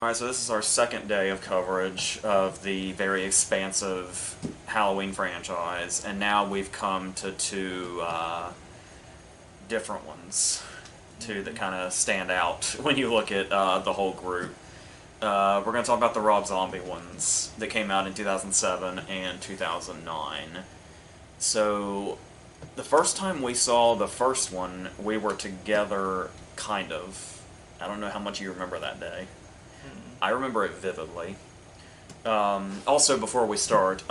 Alright, so this is our second day of coverage of the very expansive Halloween franchise, and now we've come to two different ones. Two that kind of stand out when you look at the whole group. We're going to talk about the Rob Zombie ones that came out in 2007 and 2009. So, the first time we saw the first one, we were together, kind of. I don't know how much you remember that day. I remember it vividly. Also, before we start,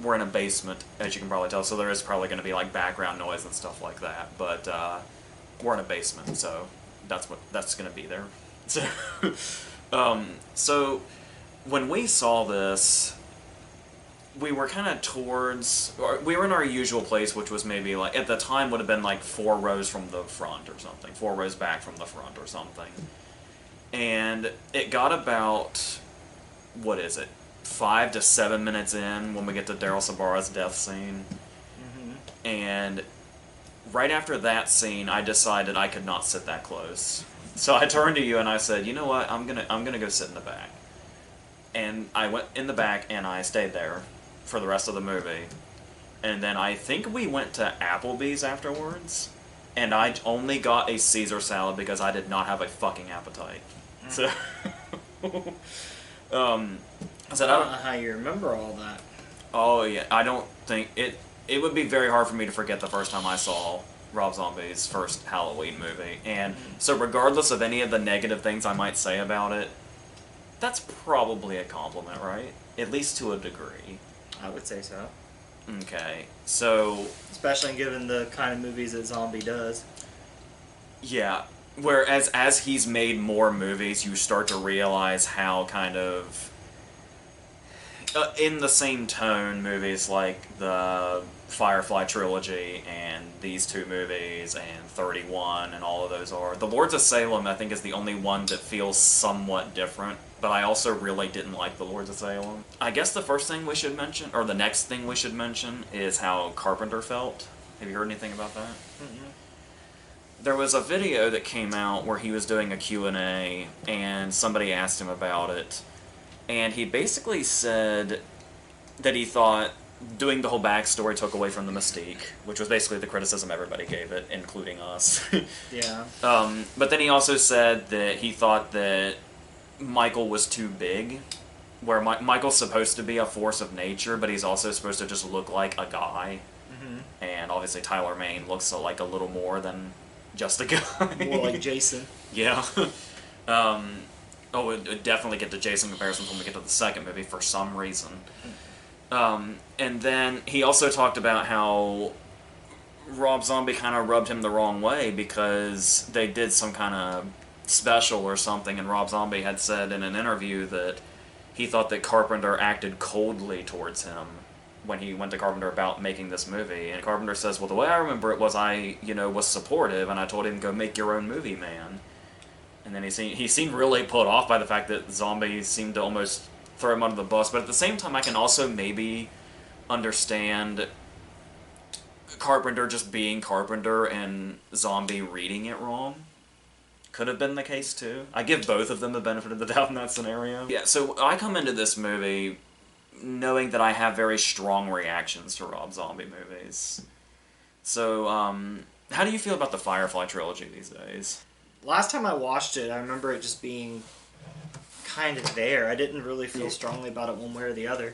we're in a basement, as you can probably tell, so there is probably going to be like background noise and stuff like that. But we're in a basement, so that's going to be there. So when we saw this, we were kind of we were in our usual place, which was maybe like at the time would have been like 4 rows from the front or something, 4 rows back from the front or something. And it got about, 5 to 7 minutes in when we get to Daryl Sabara's death scene. Mm-hmm. And right after that scene, I decided I could not sit that close. So I turned to you and I said, you know what, I'm gonna go sit in the back. And I went in the back and I stayed there for the rest of the movie. And then I think we went to Applebee's afterwards. And I only got a Caesar salad because I did not have a fucking appetite. So, I said, I don't know how you remember all that. Oh yeah, I don't think it. It would be very hard for me to forget the first time I saw Rob Zombie's first Halloween movie, and so regardless of any of the negative things I might say about it, that's probably a compliment, right? At least to a degree. I would say so. Okay, so especially given the kind of movies that Zombie does. Yeah. Whereas as he's made more movies, you start to realize how kind of in the same tone movies like the Firefly trilogy and these two movies and 31 and all of those are. The Lords of Salem, I think, is the only one that feels somewhat different, but I also really didn't like the Lords of Salem. I guess the first thing we should mention, or the next thing we should mention, is how Carpenter felt. Have you heard anything about that? Mm-hmm. There was a video that came out where he was doing a Q&A, and somebody asked him about it, and he basically said that he thought doing the whole backstory took away from the mystique, which was basically the criticism everybody gave it, including us. Yeah. But then he also said that he thought that Michael was too big, where Michael's supposed to be a force of nature, but he's also supposed to just look like a guy. Mm-hmm. And obviously Tyler Mane looks like a little more than just a guy. More like Jason. Yeah. We'll definitely get to Jason comparisons when we get to the second movie for some reason. And then he also talked about how Rob Zombie kind of rubbed him the wrong way because they did some kind of special or something, and Rob Zombie had said in an interview that he thought that Carpenter acted coldly towards him when he went to Carpenter about making this movie. And Carpenter says, well, the way I remember it was I, was supportive, and I told him, go make your own movie, man. And then he seemed really put off by the fact that Zombie seemed to almost throw him under the bus. But at the same time, I can also maybe understand Carpenter just being Carpenter and Zombie reading it wrong. Could have been the case, too. I give both of them the benefit of the doubt in that scenario. Yeah, so I come into this movie knowing that I have very strong reactions to Rob Zombie movies. So, how do you feel about the Firefly trilogy these days? Last time I watched it, I remember it just being kind of there. I didn't really feel strongly about it one way or the other.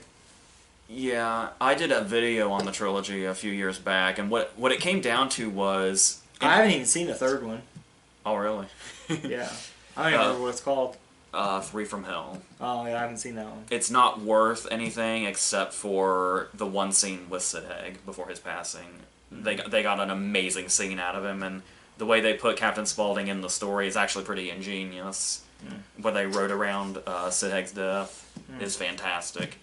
Yeah, I did a video on the trilogy a few years back, and what it came down to was... I haven't even seen the third one. Oh, really? Yeah. I don't even remember what it's called. 3 from Hell. Oh, yeah, I haven't seen that one. It's not worth anything except for the one scene with Sid Haig before his passing. Mm-hmm. They got an amazing scene out of him, and the way they put Captain Spaulding in the story is actually pretty ingenious. Where they wrote around Sid Haig's death is fantastic.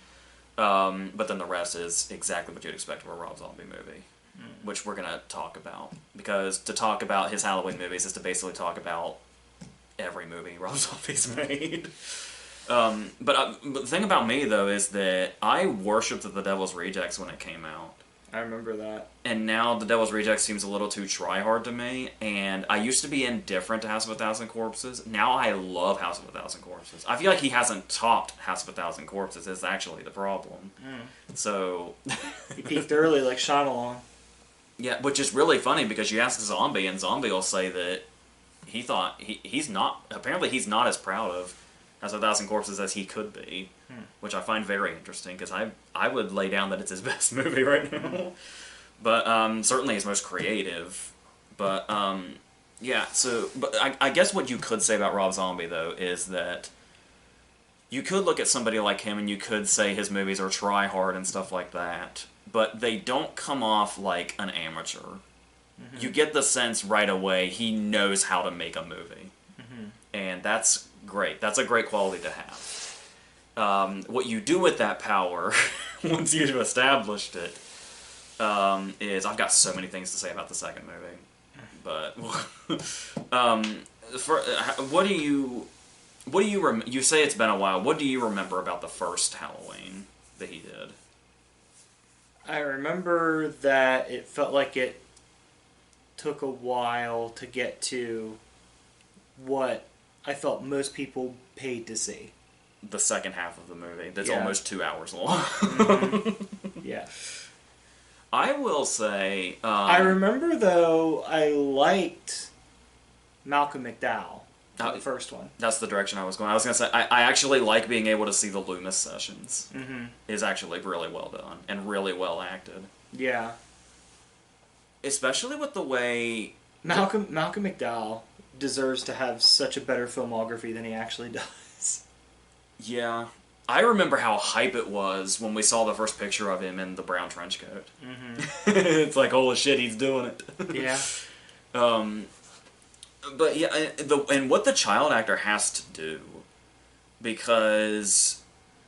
But then the rest is exactly what you'd expect from a Rob Zombie movie, which we're going to talk about. Because to talk about his Halloween movies is to basically talk about every movie Rob Zombie's made. But the thing about me, though, is that I worshipped The Devil's Rejects when it came out. I remember that. And now The Devil's Rejects seems a little too try-hard to me, and I used to be indifferent to House of a Thousand Corpses. Now I love House of a Thousand Corpses. I feel like he hasn't topped House of a Thousand Corpses is actually the problem. So... He peaked early like Shyamalan. Yeah, which is really funny because you ask Zombie, and Zombie will say that he thought... he's not... Apparently he's not as proud of House of a Thousand Corpses as he could be. Which I find very interesting, because I would lay down that it's his best movie right now. But certainly his most creative. But yeah, so but I guess what you could say about Rob Zombie, though, is that you could look at somebody like him and you could say his movies are try-hard and stuff like that, but they don't come off like an amateur. You get the sense right away he knows how to make a movie. And that's great. That's a great quality to have. What you do with that power, once you've established it, is... I've got so many things to say about the second movie. But, what do you... you say it's been a while. What do you remember about the first Halloween that he did? I remember that it felt like it took a while to get to what I felt most people paid to see. The second half of the movie. That's almost 2 hours long. Yeah. I will say... I remember, though, I liked Malcolm McDowell, the first one. That's the direction I was going. I was going to say, I actually like being able to see the Loomis sessions. Is actually really well done, and really well acted. Yeah. Especially with the way... Malcolm McDowell deserves to have such a better filmography than he actually does. Yeah. I remember how hype it was when we saw the first picture of him in the brown trench coat. It's like, holy shit, he's doing it. Yeah. But yeah, and what the child actor has to do, because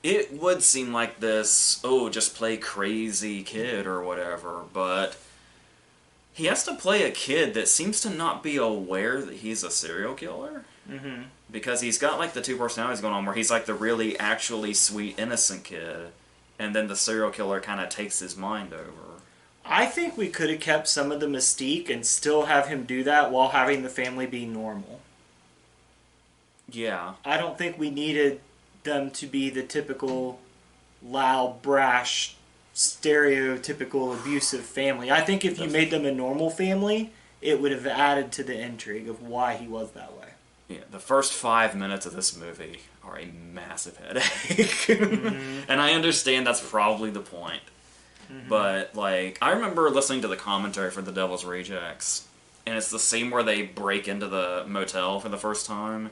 it would seem like this, just play crazy kid or whatever, but he has to play a kid that seems to not be aware that he's a serial killer. Because he's got like the two personalities going on, where he's like the really actually sweet innocent kid, and then the serial killer kind of takes his mind over. I think we could have kept some of the mystique and still have him do that while having the family be normal. Yeah. I don't think we needed them to be the typical loud, brash, stereotypical abusive family. I think if you made them a normal family, it would have added to the intrigue of why he was that way. Yeah, the first 5 minutes of this movie are a massive headache. And I understand that's probably the point. But, like, I remember listening to the commentary for The Devil's Rejects, and it's the scene where they break into the motel for the first time,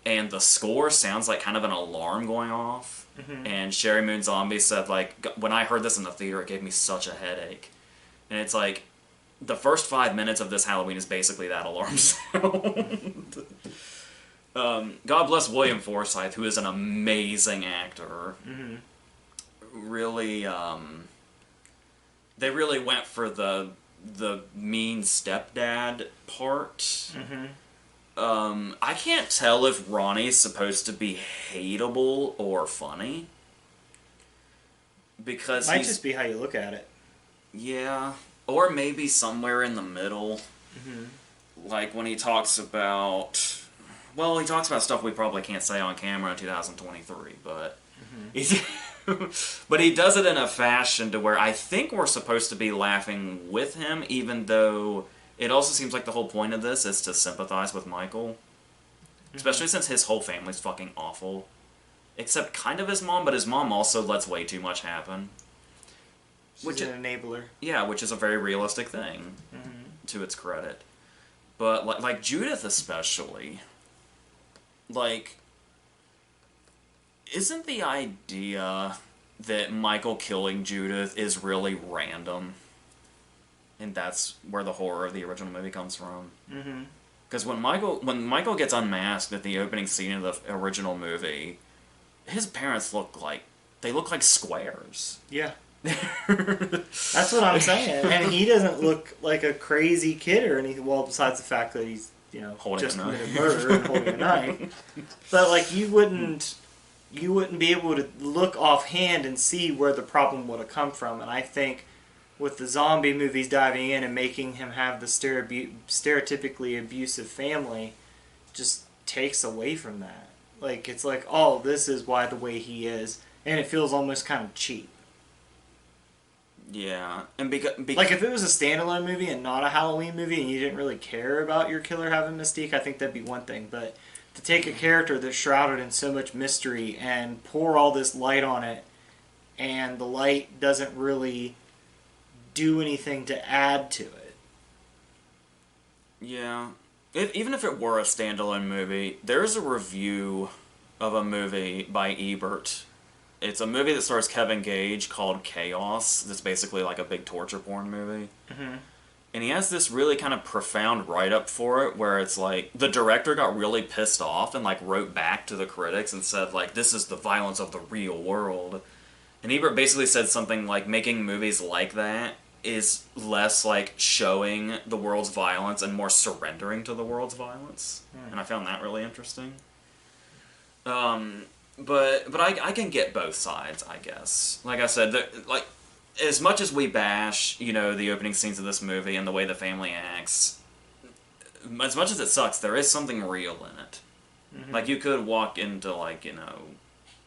and the score sounds like kind of an alarm going off. And Sherry Moon Zombie said, like, when I heard this in the theater, it gave me such a headache. And it's like, the first 5 minutes of this Halloween is basically that alarm sound. God bless William Forsythe, who is an amazing actor. Really, they really went for the mean stepdad part. I can't tell if Ronnie's supposed to be hateable or funny. Because might just be how you look at it. Yeah. Or maybe somewhere in the middle. Like when he talks about... Well, he talks about stuff we probably can't say on camera in 2023, but... But he does it in a fashion to where I think we're supposed to be laughing with him, even though it also seems like the whole point of this is to sympathize with Michael. Especially since his whole family's fucking awful. Except kind of his mom, but his mom also lets way too much happen. She's an enabler. Yeah, which is a very realistic thing, to its credit. But, like Judith especially, like, isn't the idea that Michael killing Judith is really random? And that's where the horror of the original movie comes from. Because when Michael gets unmasked at the opening scene of the original movie, his parents look like squares. Yeah. That's what I'm saying. And he doesn't look like a crazy kid or anything. Well, besides the fact that he's, just committed murder and holding a knife. But, like, you wouldn't be able to look offhand and see where the problem would have come from. And I think with the zombie movies diving in and making him have the stereotypically abusive family, just takes away from that. Like, it's like, oh, this is why the way he is, and it feels almost kind of cheap. Yeah, and because like, if it was a standalone movie and not a Halloween movie, and you didn't really care about your killer having mystique, I think that'd be one thing. But to take a character that's shrouded in so much mystery and pour all this light on it, and the light doesn't really do anything to add to it. Yeah. Even if it were a standalone movie, there's a review of a movie by Ebert. It's a movie that stars Kevin Gage called Chaos. That's basically like a big torture porn movie. Mm-hmm. And he has this really kind of profound write-up for it, where it's like, the director got really pissed off and like wrote back to the critics and said, like, this is the violence of the real world. And Ebert basically said something like, making movies like that is less like showing the world's violence and more surrendering to the world's violence. And I found that really interesting. But I can get both sides, I guess. Like I said, like, as much as we bash, you know, the opening scenes of this movie and the way the family acts, as much as it sucks, there is something real in it. Mm-hmm. Like, you could walk into, like, you know,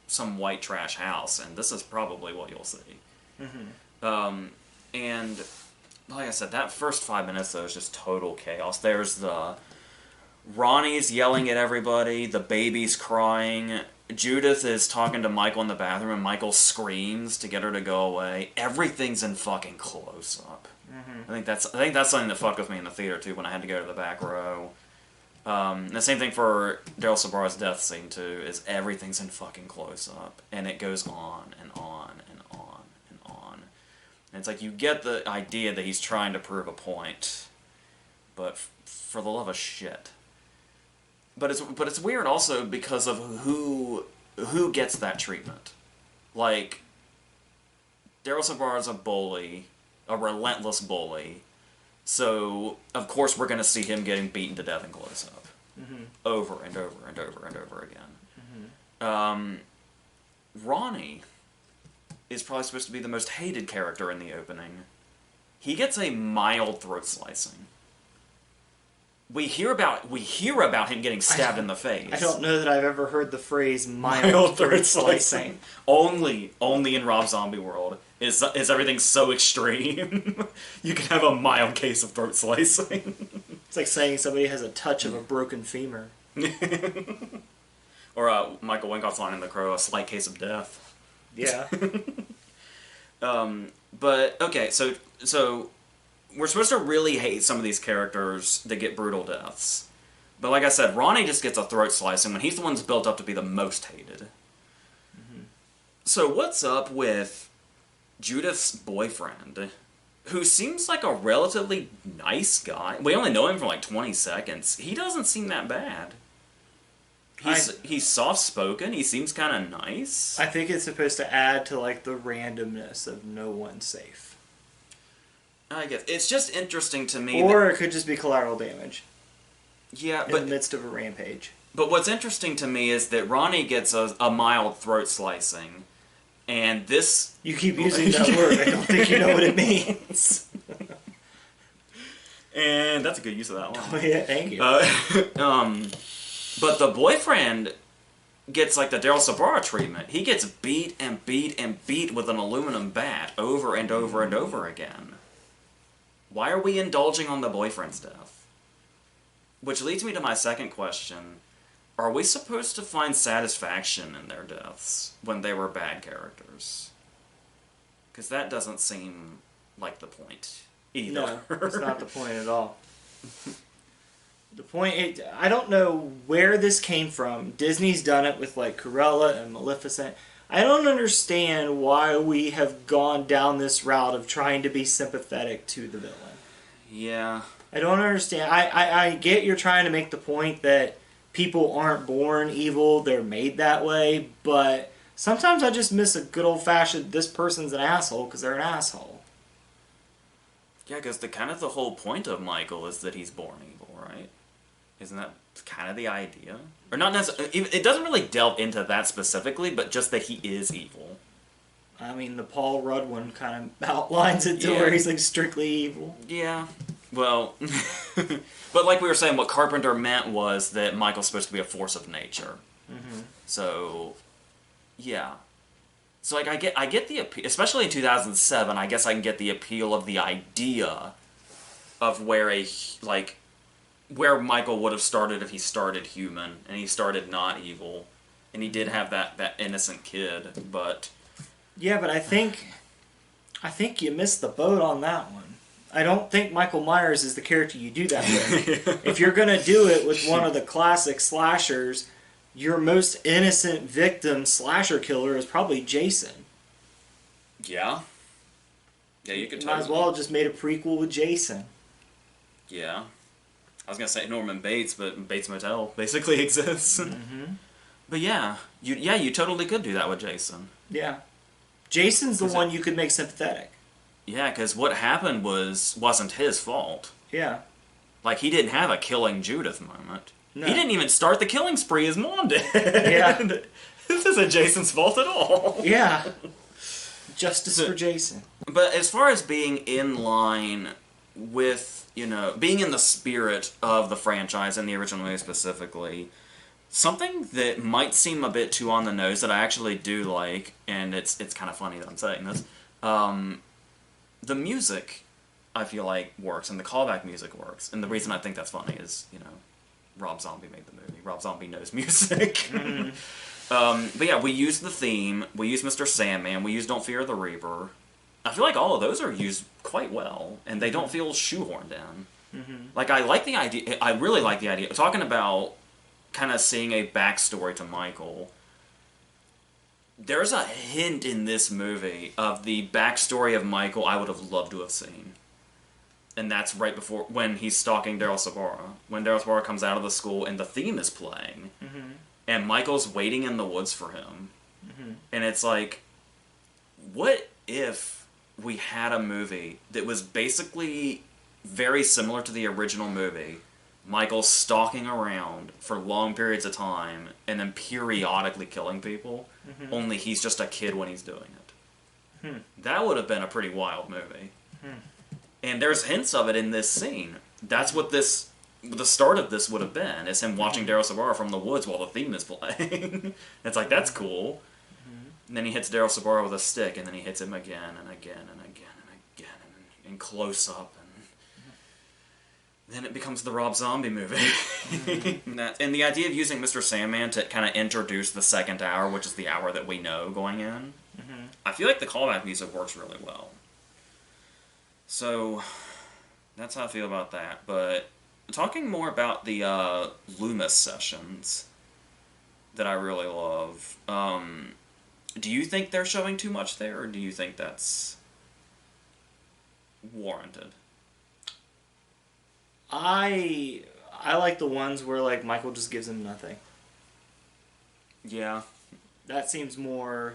some white trash house, and this is probably what you'll see. Mm-hmm. And, like I said, that first 5 minutes, though, is just total chaos. There's the... Ronnie's yelling at everybody, the baby's crying, Judith is talking to Michael in the bathroom, and Michael screams to get her to go away. Everything's in fucking close-up. Mm-hmm. I think that's something that fucked with me in the theater, too, when I had to go to the back row. The same thing for Daryl Sabara's death scene, too, is everything's in fucking close-up. And it goes on and on and on and on. And it's like, you get the idea that he's trying to prove a point, but for the love of shit. But it's weird also because of who gets that treatment. Like, Daryl Sabara's a bully, a relentless bully, so of course we're going to see him getting beaten to death in close-up. Mm-hmm. Over and over and over and over again. Mm-hmm. Ronnie is probably supposed to be the most hated character in the opening. He gets a mild throat slicing. We hear about him getting stabbed in the face. I don't know that I've ever heard the phrase mild throat slicing. Only in Rob Zombie world is everything so extreme. You can have a mild case of throat slicing. It's like saying somebody has a touch of a broken femur. Or Michael Winkoff's line in The Crow, a slight case of death. Yeah. But okay, so we're supposed to really hate some of these characters that get brutal deaths. But like I said, Ronnie just gets a throat slicing when he's the one that's built up to be the most hated. Mm-hmm. So what's up with Judith's boyfriend, who seems like a relatively nice guy? We only know him for like 20 seconds. He doesn't seem that bad. He's soft-spoken. He seems kind of nice. I think it's supposed to add to like the randomness of no one's safe. I guess. It's just interesting to me. Or it could just be collateral damage. Yeah, in the midst of a rampage. But what's interesting to me is that Ronnie gets a mild throat slicing, and this... You keep using that word. I don't think you know what it means. And that's a good use of that one. Oh, yeah, thank you. But the boyfriend gets like the Daryl Sabara treatment. He gets beat and beat and beat with an aluminum bat over and over and over again. Why are we indulging on the boyfriend's death? Which leads me to my second question. Are we supposed to find satisfaction in their deaths when they were bad characters? Because that doesn't seem like the point either. No, it's not the point at all. The point, I don't know where this came from. Disney's done it with like Cruella and Maleficent. I don't understand why we have gone down this route of trying to be sympathetic to the villain. Yeah. I don't understand. I get you're trying to make the point that people aren't born evil, they're made that way, but sometimes I just miss a good old-fashioned, this person's an asshole because they're an asshole. Yeah, because the whole point of Michael is that he's born evil, right? Isn't that kind of the idea? Or not necessarily, it doesn't really delve into that specifically, but just that he is evil. I mean, the Paul Rudd one kind of outlines it to Yeah. where he's like strictly evil. Yeah. Well, but like we were saying, what Carpenter meant was that Michael's supposed to be a force of nature. Mm-hmm. So, yeah. So like I get the appeal, especially in 2007. I guess I can get the appeal of the idea of where where Michael would have started if he started human and he started not evil, and he did have that innocent kid, but. Yeah, but I think you missed the boat on that one. I don't think Michael Myers is the character you do that with. If you're going to do it with one of the classic slashers, your most innocent victim slasher killer is probably Jason. Yeah. Yeah, you could Might as well have just made a prequel with Jason. Yeah. I was going to say Norman Bates, but Bates Motel basically exists. Mm-hmm. But yeah, you totally could do that with Jason. Yeah. Jason's the one you could make sympathetic. Yeah, because what happened wasn't his fault. Yeah. Like, he didn't have a killing Judith moment. No. He didn't even start the killing spree, his mom did. Yeah. This isn't Jason's fault at all. Yeah. Justice for Jason. But as far as being in line with, being in the spirit of the franchise and the original movie specifically, something that might seem a bit too on the nose that I actually do like, and it's kind of funny that I'm saying this, the music, I feel like, works, and the callback music works. And the reason I think that's funny is, Rob Zombie made the movie. Rob Zombie knows music. Mm-hmm. But yeah, we used the theme, we used Mr. Sandman, we used Don't Fear the Reaper. I feel like all of those are used quite well, and they don't feel shoehorned in. Mm-hmm. Like, I really like the idea, talking about kind of seeing a backstory to Michael. There's a hint in this movie of the backstory of Michael I would have loved to have seen. And that's right before, when he's stalking Daryl Sabara. When Daryl Sabara comes out of the school and the theme is playing. Mm-hmm. And Michael's waiting in the woods for him. Mm-hmm. And it's like, what if we had a movie that was basically very similar to the original movie? Michael stalking around for long periods of time and then periodically killing people, mm-hmm. only he's just a kid when he's doing it. Hmm. That would have been a pretty wild movie. Hmm. And there's hints of it in this scene. That's what the start of this would have been, is him watching Daryl Sabara from the woods while the theme is playing. It's like, that's cool. Mm-hmm. And then he hits Daryl Sabara with a stick, and then he hits him again and again and again and again, and in close up. Then it becomes the Rob Zombie movie. Mm-hmm. And the idea of using Mr. Sandman to kind of introduce the second hour, which is the hour that we know going in, mm-hmm. I feel like the callback music works really well. So, that's how I feel about that. But, talking more about the Loomis sessions that I really love, do you think they're showing too much there, or do you think that's warranted? I like the ones where, like, Michael just gives him nothing. Yeah. That seems more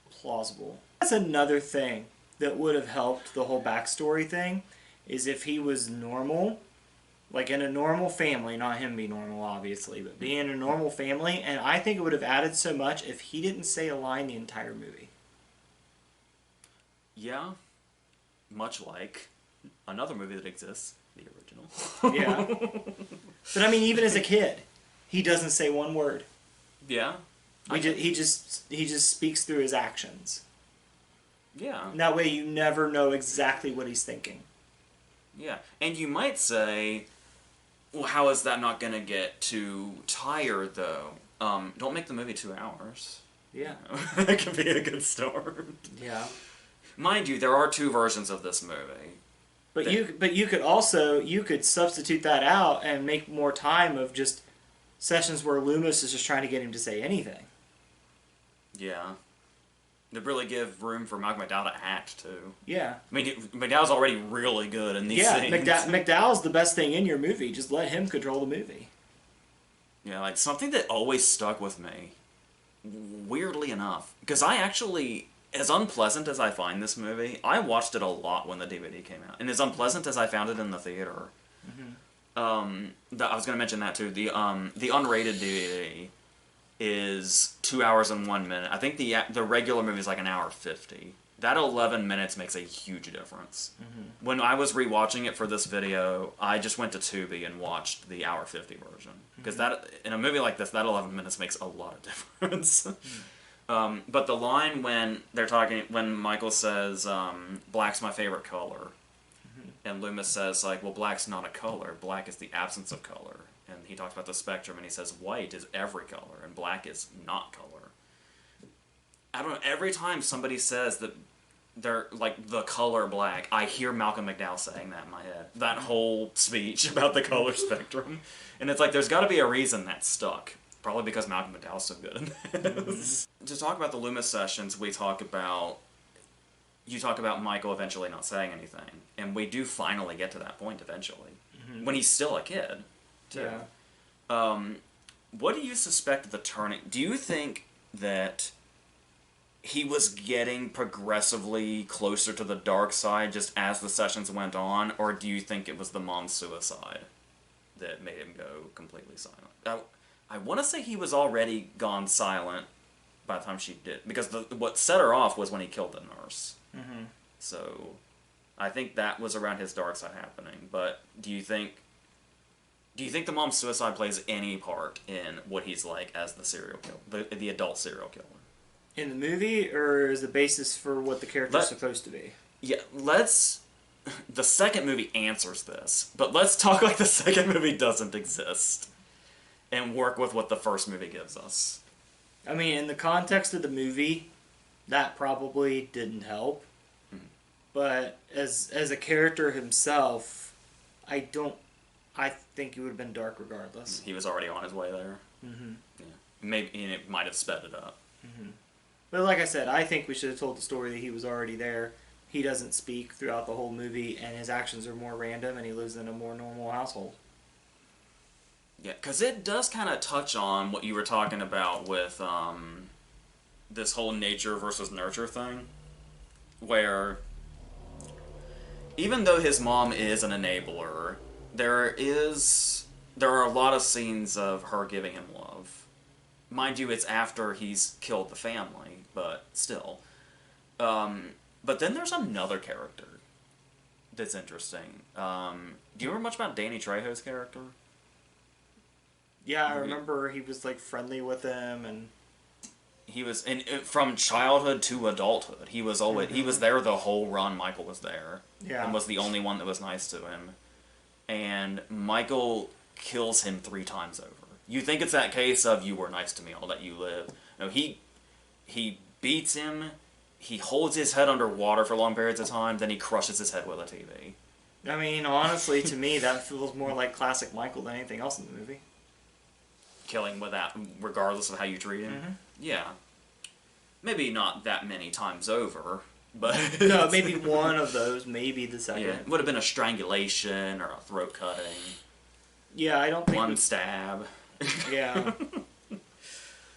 plausible. That's another thing that would have helped the whole backstory thing, is if he was normal, like in a normal family, not him be normal, obviously, but being in a normal family, and I think it would have added so much if he didn't say a line the entire movie. Yeah. Much like another movie that exists. The original. Yeah. But I mean, even as a kid, he doesn't say one word. Yeah. He just speaks through his actions. Yeah. And that way you never know exactly what he's thinking. Yeah. And you might say, well, how is that not going to get too tired, though? Don't make the movie 2 hours. Yeah. That could be a good start. Yeah. Mind you, there are 2 versions of this movie. But you could substitute that out and make more time of just sessions where Loomis is just trying to get him to say anything. Yeah. To really give room for Mike McDowell to act, too. Yeah. I mean, McDowell's already really good in these scenes. McDowell's the best thing in your movie. Just let him control the movie. Yeah, like, something that always stuck with me, weirdly enough, because I actually... As unpleasant as I find this movie, I watched it a lot when the DVD came out. And as unpleasant as I found it in the theater, mm-hmm. I was going to mention that too, the unrated DVD, is 2 hours and 1 minute. I think the regular movie is like an hour 50. That 11 minutes makes a huge difference. Mm-hmm. When I was rewatching it for this video, I just went to Tubi and watched the hour 50 version. Because that in a movie like this, that 11 minutes makes a lot of difference. Mm-hmm. But the line when Michael says, black's my favorite color, mm-hmm. and Loomis says, like, well, black's not a color. Black is the absence of color. And he talks about the spectrum, and he says white is every color, and black is not color. I don't know, every time somebody says that they're, like, the color black, I hear Malcolm McDowell saying that in my head. That whole speech about the color spectrum. And it's like, there's got to be a reason that stuck. Probably because Malcolm McDowell's so good in this. To talk about the Loomis sessions, you talk about Michael eventually not saying anything. And we do finally get to that point eventually. Mm-hmm. When he's still a kid, too. Yeah. What do you suspect the turning... Do you think that he was getting progressively closer to the dark side just as the sessions went on, or do you think it was the mom's suicide that made him go completely silent? I want to say he was already gone silent by the time she did, because what set her off was when he killed the nurse. Mm-hmm. So I think that was around his dark side happening. But do you think the mom's suicide plays any part in what he's like as the serial killer, the adult serial killer? In the movie, or is the basis for what the character's supposed to be? Yeah, the second movie answers this, but let's talk like the second movie doesn't exist and work with what the first movie gives us. I mean, in the context of the movie, that probably didn't help. Mm-hmm. But as a character himself, I think he would have been dark regardless. He was already on his way there. Mm-hmm. Yeah. Maybe, and it might have sped it up. Mm-hmm. But like I said, I think we should have told the story that he was already there. He doesn't speak throughout the whole movie, and his actions are more random, and he lives in a more normal household. Yeah, because it does kind of touch on what you were talking about with this whole nature versus nurture thing, where even though his mom is an enabler, there are a lot of scenes of her giving him love. Mind you, it's after he's killed the family, but still. But then there's another character that's interesting. Do you remember much about Danny Trejo's character? Yeah, I remember he was, like, friendly with him, and... He was, from childhood to adulthood, he was always, he was there the whole run Michael was there. Yeah. And was the only one that was nice to him. And Michael kills him 3 times over. You think it's that case of, you were nice to me, I'll let you live. No, he beats him, he holds his head underwater for long periods of time, then he crushes his head with a TV. I mean, honestly, to me, that feels more like classic Michael than anything else in the movie. Killing regardless of how you treat him? Mm-hmm. Yeah. Maybe not that many times over, but... No, maybe one of those, maybe the second. Yeah, it would have been a strangulation or a throat cutting. Yeah, I don't think... One stab. Yeah.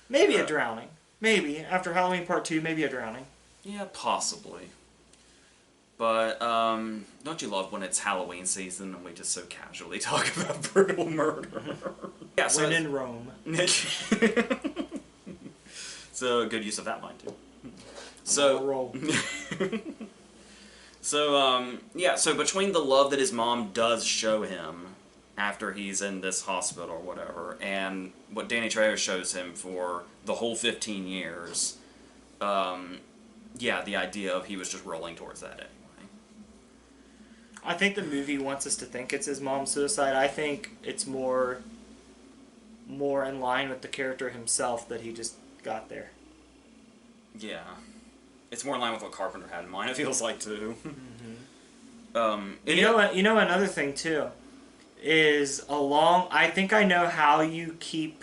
Maybe a drowning. Maybe. After Halloween Part 2, maybe a drowning. Yeah, possibly. But, don't you love when it's Halloween season and we just so casually talk about brutal murder? Yeah, when in Rome. So, good use of that line, too. So, so between the love that his mom does show him after he's in this hospital or whatever, and what Danny Trejo shows him for the whole 15 years, yeah, the idea of he was just rolling towards that anyway. I think the movie wants us to think it's his mom's suicide. I think it's more in line with the character himself that he just got there. Yeah. It's more in line with what Carpenter had in mind, it feels like, too. Mm-hmm. You know another thing, too, is I think I know how you keep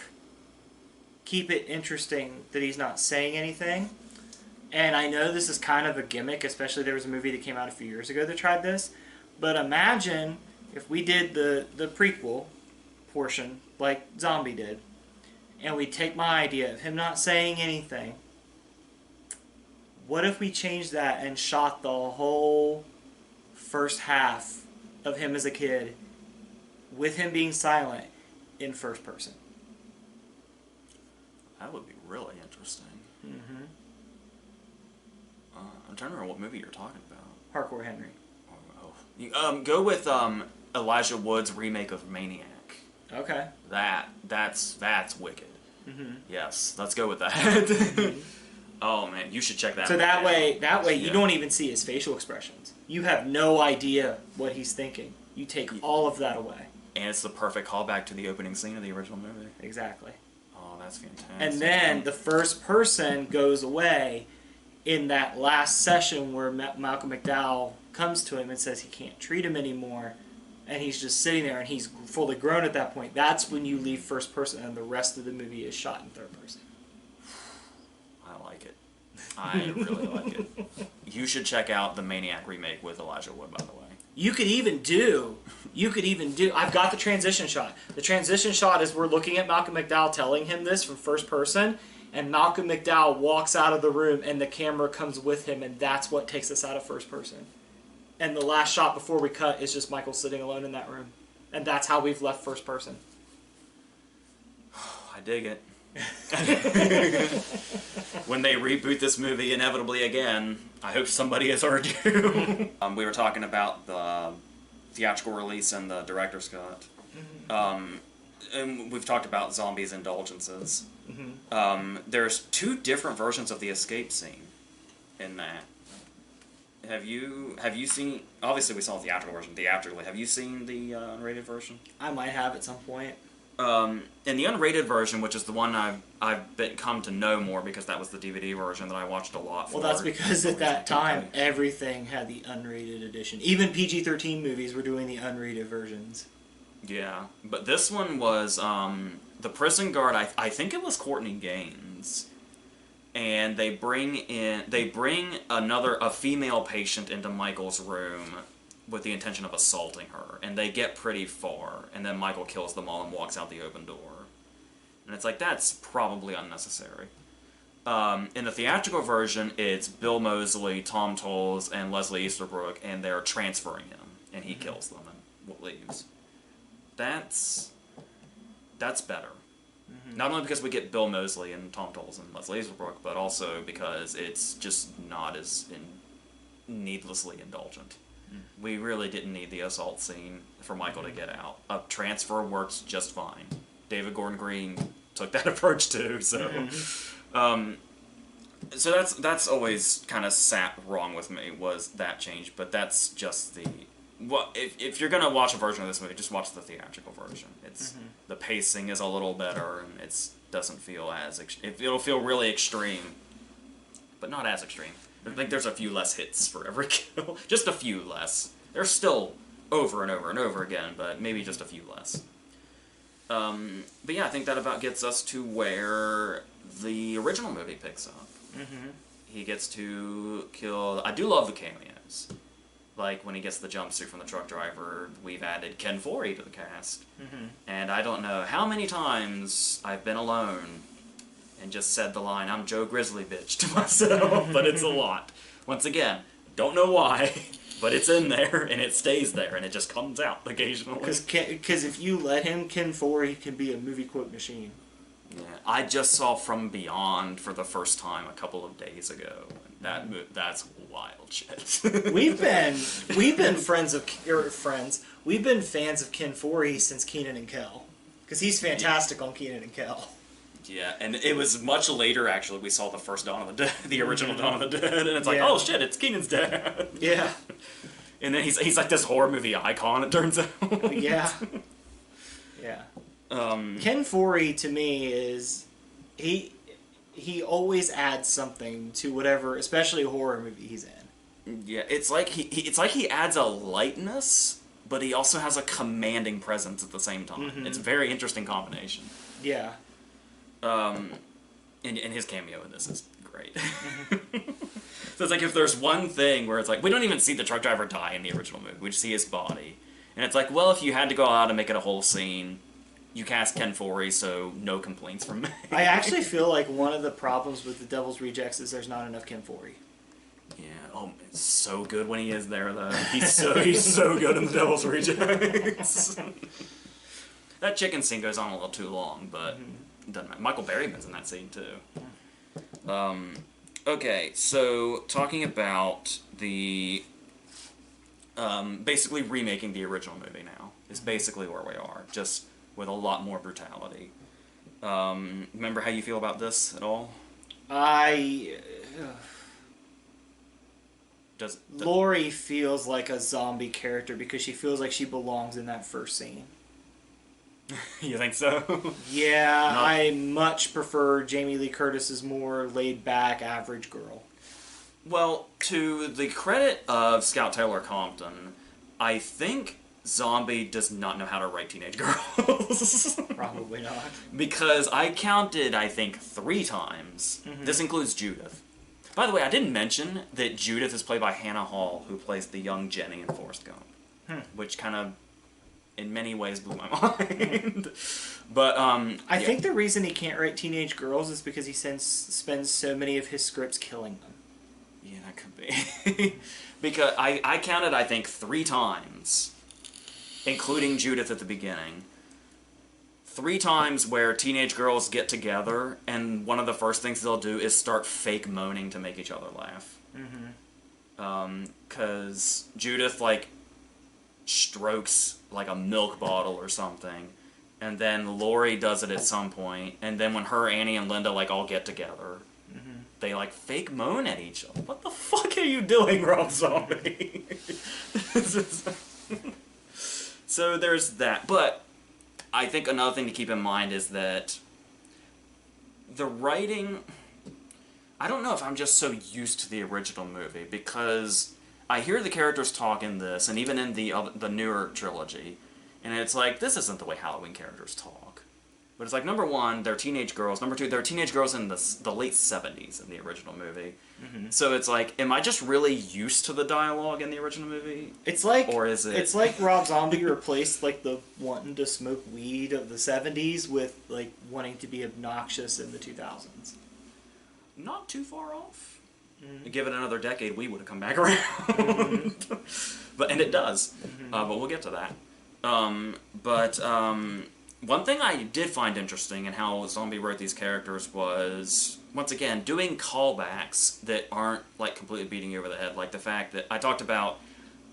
it interesting that he's not saying anything. And I know this is kind of a gimmick, especially there was a movie that came out a few years ago that tried this. But imagine if we did the prequel portion like Zombie did, and we take my idea of him not saying anything. What if we changed that and shot the whole first half of him as a kid with him being silent in first person? That would be really interesting. Mm-hmm. I'm trying to remember what movie you're talking about. Hardcore Henry. Go with Elijah Wood's remake of Maniac. Okay. That's wicked. Mm-hmm. Yes, let's go with that. Mm-hmm. Oh man, you should check that. So that way you Yeah. don't even see his facial expressions. You have no idea what he's thinking. You take all of that away. And it's the perfect callback to the opening scene of the original movie. Exactly. Oh, that's fantastic. And then the first person goes away in that last session where Malcolm McDowell comes to him and says he can't treat him anymore. And he's just sitting there and he's fully grown at that point. That's when you leave first person and the rest of the movie is shot in third person. I like it. I really like it. You should check out the Maniac remake with Elijah Wood, by the way. You could even do, I've got the transition shot. The transition shot is we're looking at Malcolm McDowell telling him this from first person, and Malcolm McDowell walks out of the room and the camera comes with him, and that's what takes us out of first person. And the last shot before we cut is just Michael sitting alone in that room. And that's how we've left first person. I dig it. When they reboot this movie inevitably again, I hope somebody has heard you. We were talking about the theatrical release and the director's cut. And we've talked about zombies' indulgences. There's two different versions of the escape scene in that. Have you seen? Obviously, we saw the theatrical version. Theatrically, have you seen the unrated version? I might have at some point. In the unrated version, which is the one I've come to know more because that was the DVD version that I watched a lot. Well, that's because at that time everything had the unrated edition. Even PG-13 movies were doing the unrated versions. Yeah, but this one was the prison guard. I think it was Courtney Gaines. And they bring a female patient into Michael's room with the intention of assaulting her, and they get pretty far, and then Michael kills them all and walks out the open door. And it's like, that's probably unnecessary. In the theatrical version, it's Bill Moseley, Tom Tolles, and Leslie Easterbrook, and they're transferring him, and he kills them and leaves. That's better. Not only because we get Bill Moseley and Tom Tolles and Leslie Easterbrook, but also because it's just not as needlessly indulgent. We really didn't need the assault scene for Michael to get out. A transfer works just fine. David Gordon Green took that approach too, so so that's always kind of sat wrong with me, was that change. But that's just if you're gonna watch a version of this movie, just watch the theatrical version. It's the pacing is a little better, and doesn't feel as it'll feel really extreme, but not as extreme. I think there's a few less hits for every kill, just a few less. There's still over and over and over again, but maybe just a few less. But yeah, I think that about gets us to where the original movie picks up. He gets to kill. I do love the cameos. Like, when he gets the jumpsuit from the truck driver, we've added Ken Foree to the cast. And I don't know how many times I've been alone and just said the line, "I'm Joe Grizzly bitch" to myself, but it's a lot. Once again, don't know why, but it's in there, and it stays there, and it just comes out occasionally. Because if you let him, Ken Foree can be a movie quote machine. Yeah, I just saw From Beyond for the first time a couple of days ago. That's wild shit. We've been fans of Ken Foree since Kenan and Kel, because he's fantastic on Kenan and Kel. Yeah, and it was much later, actually, we saw the first Dawn of the Dead, the original Dawn of the Dead, and it's like, oh shit, it's Kenan's dad. Yeah. And then he's like this horror movie icon, it turns out. Yeah. Ken Foree, to me, is... He always adds something to whatever, especially a horror movie he's in. Yeah, it's like he adds a lightness, but he also has a commanding presence at the same time. It's a very interesting combination. Yeah. And his cameo in this is great. So it's like, if there's one thing where it's like, we don't even see the truck driver die in the original movie, we just see his body. And it's like, well, if you had to go out and make it a whole scene, you cast Ken Foree, so no complaints from me. I actually feel like one of the problems with The Devil's Rejects is there's not enough Ken Foree. Yeah, it's so good when he is there, though. He's so good in The Devil's Rejects. That chicken scene goes on a little too long, but doesn't matter. Michael Berryman's in that scene too. Okay, so talking about the basically remaking the original movie now is basically where we are, just with a lot more brutality. Remember how you feel about this at all? Laurie feels like a zombie character because she feels like she belongs in that first scene. You think so? Yeah, No. I much prefer Jamie Lee Curtis's more laid-back, average girl. Well, to the credit of Scout Taylor Compton, I think Zombie does not know how to write teenage girls. Probably not. Because I counted, I think, 3 times. Mm-hmm. This includes Judith. By the way, I didn't mention that Judith is played by Hannah Hall, who plays the young Jenny in Forrest Gump. Which kind of, in many ways, blew my mind. But, I think the reason he can't write teenage girls is because he spends so many of his scripts killing them. Yeah, that could be. Because I counted, I think, 3 times, including Judith at the beginning. 3 times where teenage girls get together, and one of the first things they'll do is start fake moaning to make each other laugh. Because Judith, like, strokes, like, a milk bottle or something, and then Laurie does it at some point, and then when her, Annie, and Linda, like, all get together, they, like, fake moan at each other. What the fuck are you doing, Rob Zombie? So there's that. But I think another thing to keep in mind is that the writing... I don't know if I'm just so used to the original movie, because I hear the characters talk in this, and even in the newer trilogy, and it's like, this isn't the way Halloween characters talk. But it's like, number 1, they're teenage girls. Number 2, they're teenage girls in the late 70s in the original movie. So it's like, am I just really used to the dialogue in the original movie? It's like, or is it? It's like Rob Zombie replaced like the wanting to smoke weed of the 70s with like wanting to be obnoxious in the 2000s. Not too far off. Give it another decade, we would have come back around. And it does. But we'll get to that. One thing I did find interesting in how Zombie wrote these characters was, once again, doing callbacks that aren't like completely beating you over the head. Like the fact that I talked about,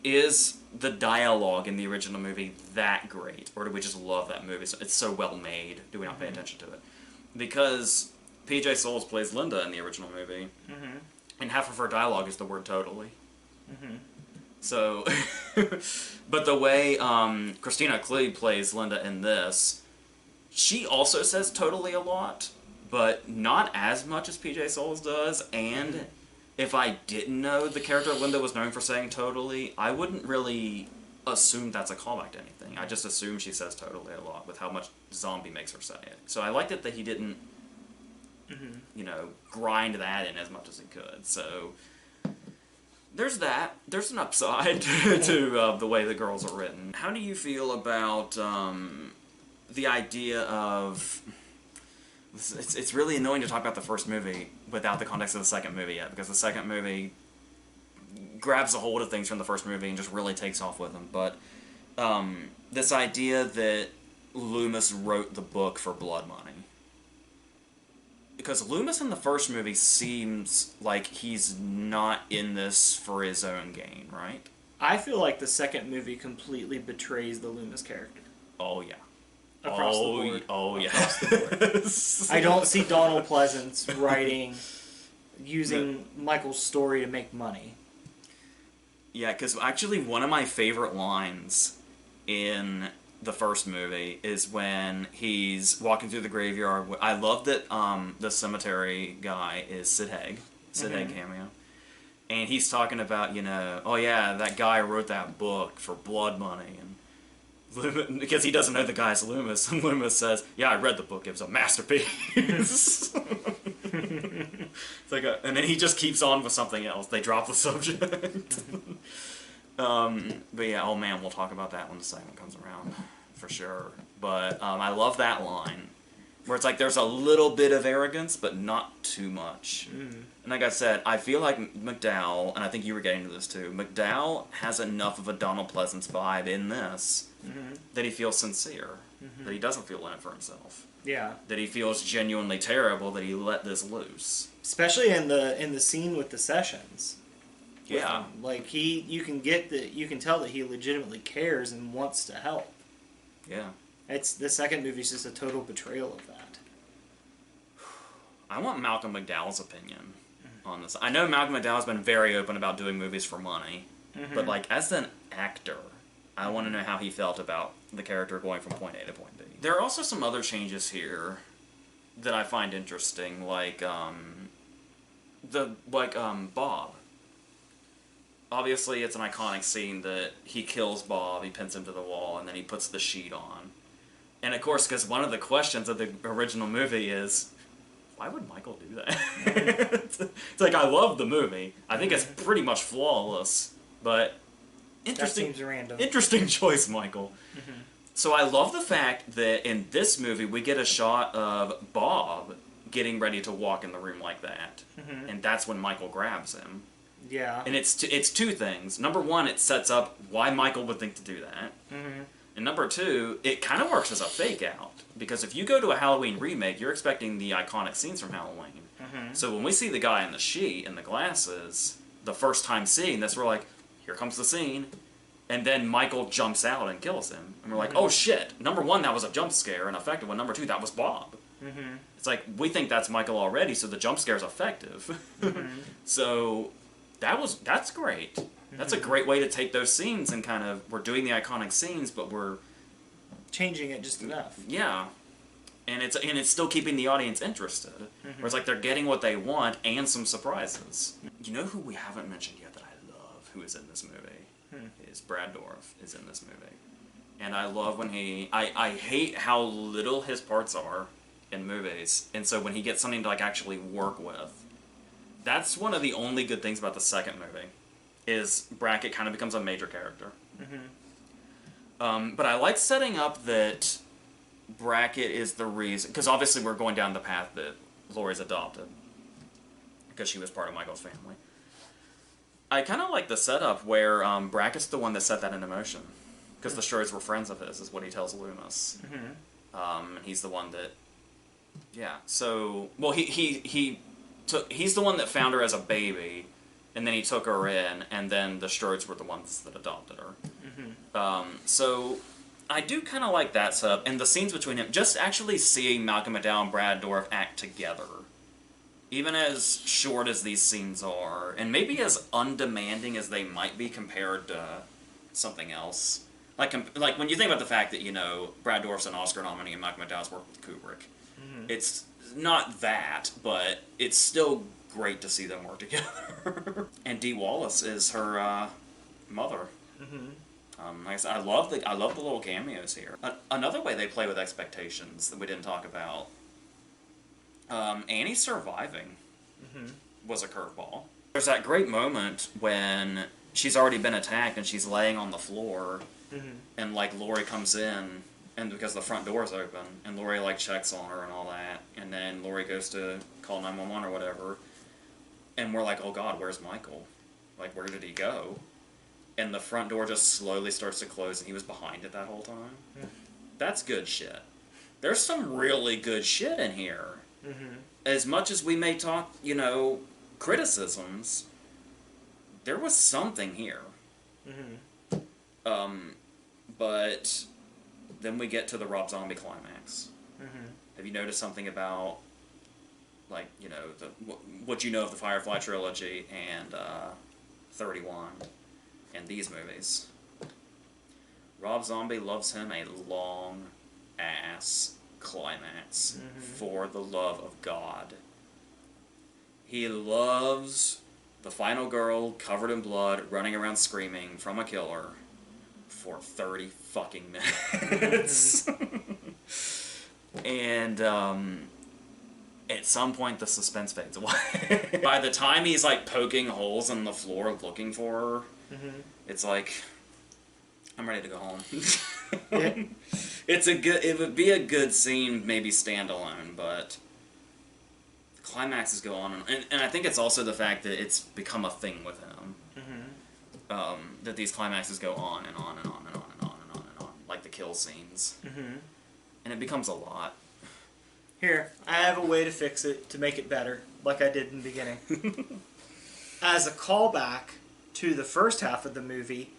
is the dialogue in the original movie that great? Or do we just love that movie? It's so well made. Do we not pay attention to it? Because PJ Souls plays Linda in the original movie, and half of her dialogue is the word totally. So, but the way Christina Clee plays Linda in this, she also says totally a lot, but not as much as PJ Souls does, and if I didn't know the character Linda was known for saying totally, I wouldn't really assume that's a callback to anything. I just assume she says totally a lot with how much Zombie makes her say it. So I liked it that he didn't, grind that in as much as he could. So there's that. There's an upside to the way the girls are written. How do you feel about the idea of... It's really annoying to talk about the first movie without the context of the second movie yet, because the second movie grabs a hold of things from the first movie and just really takes off with them. But this idea that Loomis wrote the book for blood money. Because Loomis in the first movie seems like he's not in this for his own gain, right? I feel like the second movie completely betrays the Loomis character. Oh, yeah. Across the board. Oh, yeah. I don't see Donald Pleasance using Michael's story to make money. Yeah, because actually one of my favorite lines in the first movie is when he's walking through the graveyard. I love that the cemetery guy is Sid Haig. Sid Haig cameo. And he's talking about, oh yeah, that guy wrote that book for blood money. And because he doesn't know the guy's Loomis. And Loomis says, yeah, I read the book. It was a masterpiece. It's like and then he just keeps on with something else. They drop the subject. But yeah, oh man, we'll talk about that when the segment comes around, for sure. But I love that line, where it's like there's a little bit of arrogance, but not too much. And like I said, I feel like McDowell, and I think you were getting to this too, McDowell has enough of a Donald Pleasance vibe in this that he feels sincere, that he doesn't feel in it for himself. Yeah. That he feels genuinely terrible that he let this loose. Especially in the scene with the sessions. Yeah. Like you can tell that he legitimately cares and wants to help. Yeah. It's the second movie is just a total betrayal of that. I want Malcolm McDowell's opinion on this. I know Malcolm McDowell's been very open about doing movies for money, but like as an actor, I want to know how he felt about the character going from point A to point B. There are also some other changes here that I find interesting, like Bob. Obviously, it's an iconic scene that he kills Bob, he pins him to the wall, and then he puts the sheet on. And of course, because one of the questions of the original movie is, why would Michael do that? It's like, I love the movie. I think it's pretty much flawless, but interesting. That seems random. Interesting choice, Michael. So I love the fact that in this movie we get a shot of Bob getting ready to walk in the room like that, and that's when Michael grabs him. Yeah. And it's two things. Number one, it sets up why Michael would think to do that. And number two, it kind of works as a fake out. Because if you go to a Halloween remake, you're expecting the iconic scenes from Halloween. So when we see the guy in the sheet and the glasses, the first time seeing this, we're like, here comes the scene. And then Michael jumps out and kills him. And we're like, oh shit. Number one, that was a jump scare, an effective one. Number two, that was Bob. It's like, we think that's Michael already, so the jump scare's effective. So that's great. That's a great way to take those scenes and kind of, we're doing the iconic scenes, but we're changing it just enough. Yeah. And it's still keeping the audience interested. Where it's like they're getting what they want and some surprises. You know who we haven't mentioned yet that I love who is in this movie? Is Brad Dourif is in this movie. And I love when I hate how little his parts are in movies. And so when he gets something to like actually work with, that's one of the only good things about the second movie, is Brackett kind of becomes a major character. But I like setting up that Brackett is the reason, because obviously we're going down the path that Laurie's adopted, because she was part of Michael's family. I kind of like the setup where Brackett's the one that set that into motion, because the Strodes were friends of his, is what he tells Loomis. And he's the one that, yeah. So, well, he's the one that found her as a baby, and then he took her in, and then the Strodes were the ones that adopted her. So I do kind of like that setup, and the scenes between him, just actually seeing Malcolm McDowell and Brad Dourif act together, even as short as these scenes are, and maybe as undemanding as they might be compared to something else. Like when you think about the fact that, you know, Brad Dourif's an Oscar nominee and Malcolm McDowell's worked with Kubrick. It's not that, but it's still great to see them work together. And Dee Wallace is her mother. Like I said, I love the little cameos here. Another way they play with expectations that we didn't talk about. Annie surviving was a curveball. There's that great moment when she's already been attacked and she's laying on the floor, and like Laurie comes in, and because the front door's open, and Laurie like checks on her and all that, and then Laurie goes to call 911 or whatever, and we're like, oh god, where's Michael? Like, where did he go? And the front door just slowly starts to close, and he was behind it that whole time. That's good shit. There's some really good shit in here. As much as we may talk, you know, criticisms, there was something here. But then we get to the Rob Zombie climax. Have you noticed something about, like, you know, what you know of the Firefly trilogy and 31 and these movies? Rob Zombie loves him a long ass climax. For the love of God. He loves the final girl covered in blood running around screaming from a killer for 30 fucking minutes. And at some point the suspense fades away. By the time he's like poking holes in the floor looking for her, it's like, I'm ready to go home. It would be a good scene, maybe standalone, but the climaxes go on, and I think it's also the fact that it's become a thing with him. That these climaxes go on and on and on and on and on and on and on, like the kill scenes. And it becomes a lot. Here, I have a way to fix it, to make it better, like I did in the beginning. As a callback to the first half of the movie,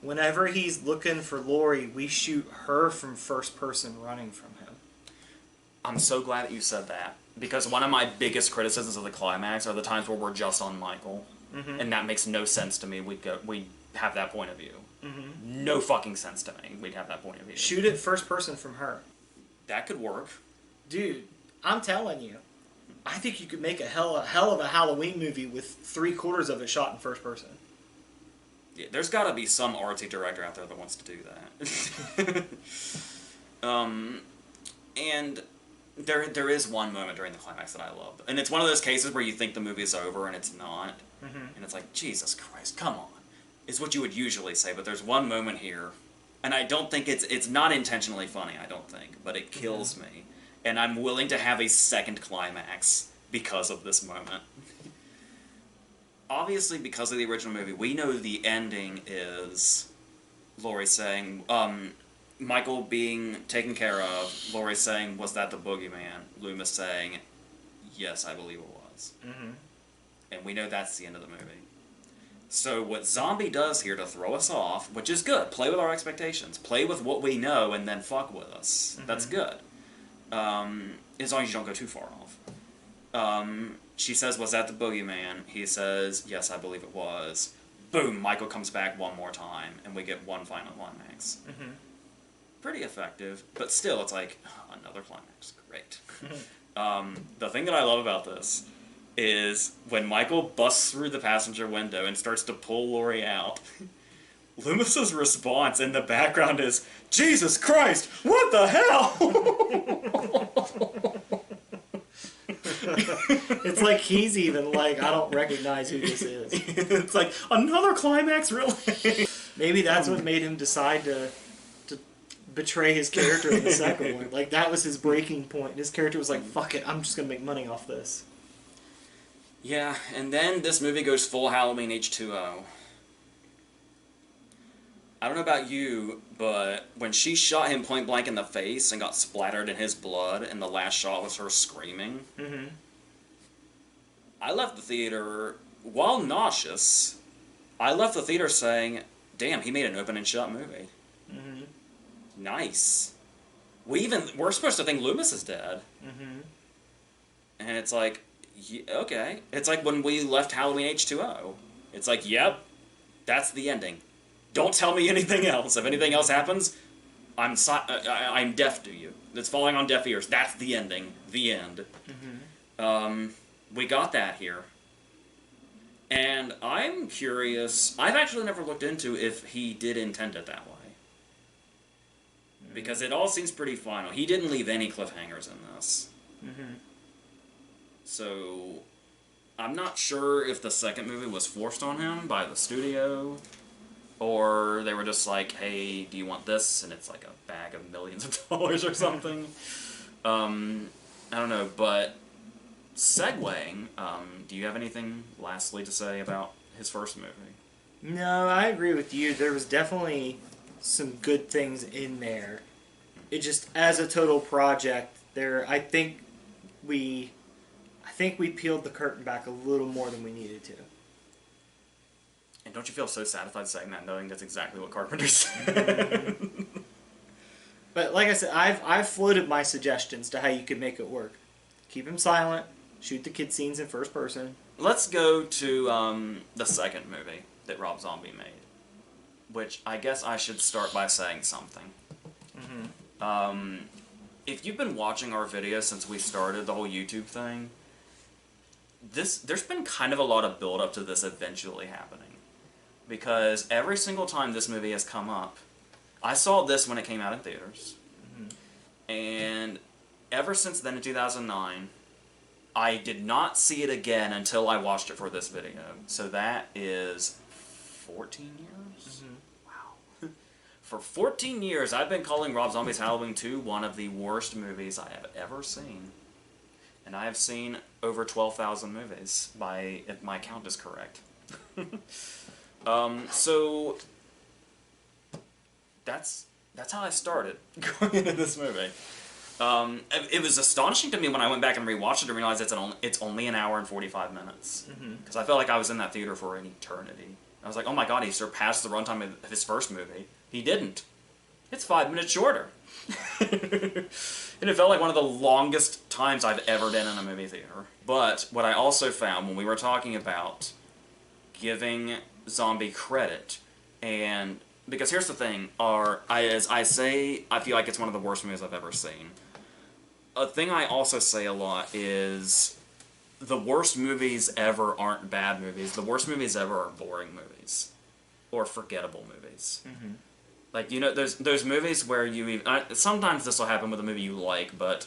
whenever he's looking for Lori, we shoot her from first person running from him. I'm so glad that you said that, because one of my biggest criticisms of the climax are the times where we're just on Michael, and that makes no sense to me. We'd have that point of view. No fucking sense to me. We'd have that point of view. Shoot it first person from her. That could work. Dude, I'm telling you, I think you could make a hell of a Halloween movie with 3/4 of it shot in first person. Yeah, there's got to be some artsy director out there that wants to do that. And there is one moment during the climax that I love, and it's one of those cases where you think the movie's over and it's not, and it's like, Jesus Christ, come on, is what you would usually say. But there's one moment here, and I don't think it's not intentionally funny. I don't think, but it kills me. And I'm willing to have a second climax because of this moment. Obviously, because of the original movie, we know the ending is Laurie saying, Michael being taken care of, Laurie saying, was that the Boogeyman? Loomis saying, yes, I believe it was. And we know that's the end of the movie. So what Zombie does here to throw us off, which is good, play with our expectations, play with what we know, and then fuck with us. That's good. As long as you don't go too far off. She says, was that the Boogeyman? He says, yes, I believe it was. Boom, Michael comes back one more time, and we get one final climax. Pretty effective, but still, it's like, another climax. Great. The thing that I love about this is when Michael busts through the passenger window and starts to pull Laurie out, Loomis's response in the background is, Jesus Christ, what the hell? It's like he's even like, I don't recognize who this is. It's like, another climax, really? Maybe that's what made him decide to betray his character in the second one. Like, that was his breaking point. His character was like, fuck it, I'm just going to make money off this. Yeah, and then this movie goes full Halloween H2O. I don't know about you, but when she shot him point blank in the face and got splattered in his blood, and the last shot was her screaming, I left the theater, while nauseous, I left the theater saying, damn, he made an open and shut movie. Nice. We're supposed to think Loomis is dead. And it's like, okay. It's like when we left Halloween H2O. It's like, yep, that's the ending. Don't tell me anything else. If anything else happens, I'm deaf to you. It's falling on deaf ears. That's the ending. The end. We got that here. And I'm curious. I've actually never looked into if he did intend it that way. Because it all seems pretty final. He didn't leave any cliffhangers in this. So, I'm not sure if the second movie was forced on him by the studio, or they were just like, hey, do you want this? And it's like a bag of millions of dollars or something. I don't know, but segueing, do you have anything lastly to say about his first movie? No, I agree with you. There was definitely some good things in there. It just, as a total project, I think we peeled the curtain back a little more than we needed to. And don't you feel so satisfied saying that, knowing that's exactly what Carpenter said? But like I said, I've floated my suggestions to how you could make it work. Keep him silent, shoot the kid scenes in first person. Let's go to the second movie that Rob Zombie made, which I guess I should start by saying something. If you've been watching our videos since we started the whole YouTube thing, there's been kind of a lot of build-up to this eventually happening. Because every single time this movie has come up, I saw this when it came out in theaters, and ever since then in 2009, I did not see it again until I watched it for this video. So that is 14 years? Wow. For 14 years, I've been calling Rob Zombie's Halloween 2 one of the worst movies I have ever seen. And I have seen over 12,000 movies, if my count is correct. So that's how I started going into this movie. It was astonishing to me when I went back and rewatched it and realized it's only an hour and 45 minutes. Because I felt like I was in that theater for an eternity. I was like, oh my god, he surpassed the runtime of his first movie. He didn't. It's 5 minutes shorter. And it felt like one of the longest times I've ever been in a movie theater. But what I also found when we were talking about giving Zombie credit, and because here's the thing, as I say, I feel like it's one of the worst movies I've ever seen. A thing I also say a lot is the worst movies ever aren't bad movies. The worst movies ever are boring movies. Or forgettable movies. Mm-hmm. Like, you know, those movies where sometimes this will happen with a movie you like, but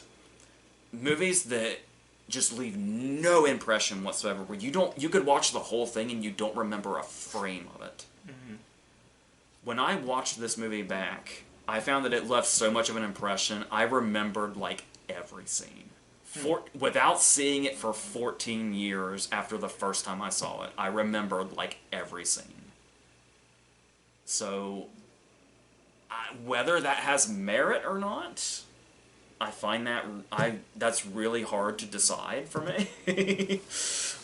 movies that just leave no impression whatsoever, where you could watch the whole thing and you don't remember a frame of it. Mm-hmm. When I watched this movie back, I found that it left so much of an impression, I remembered, like, every scene. Without seeing it for 14 years after the first time I saw it, I remembered, like, every scene. So, whether that has merit or not, I find that's really hard to decide for me.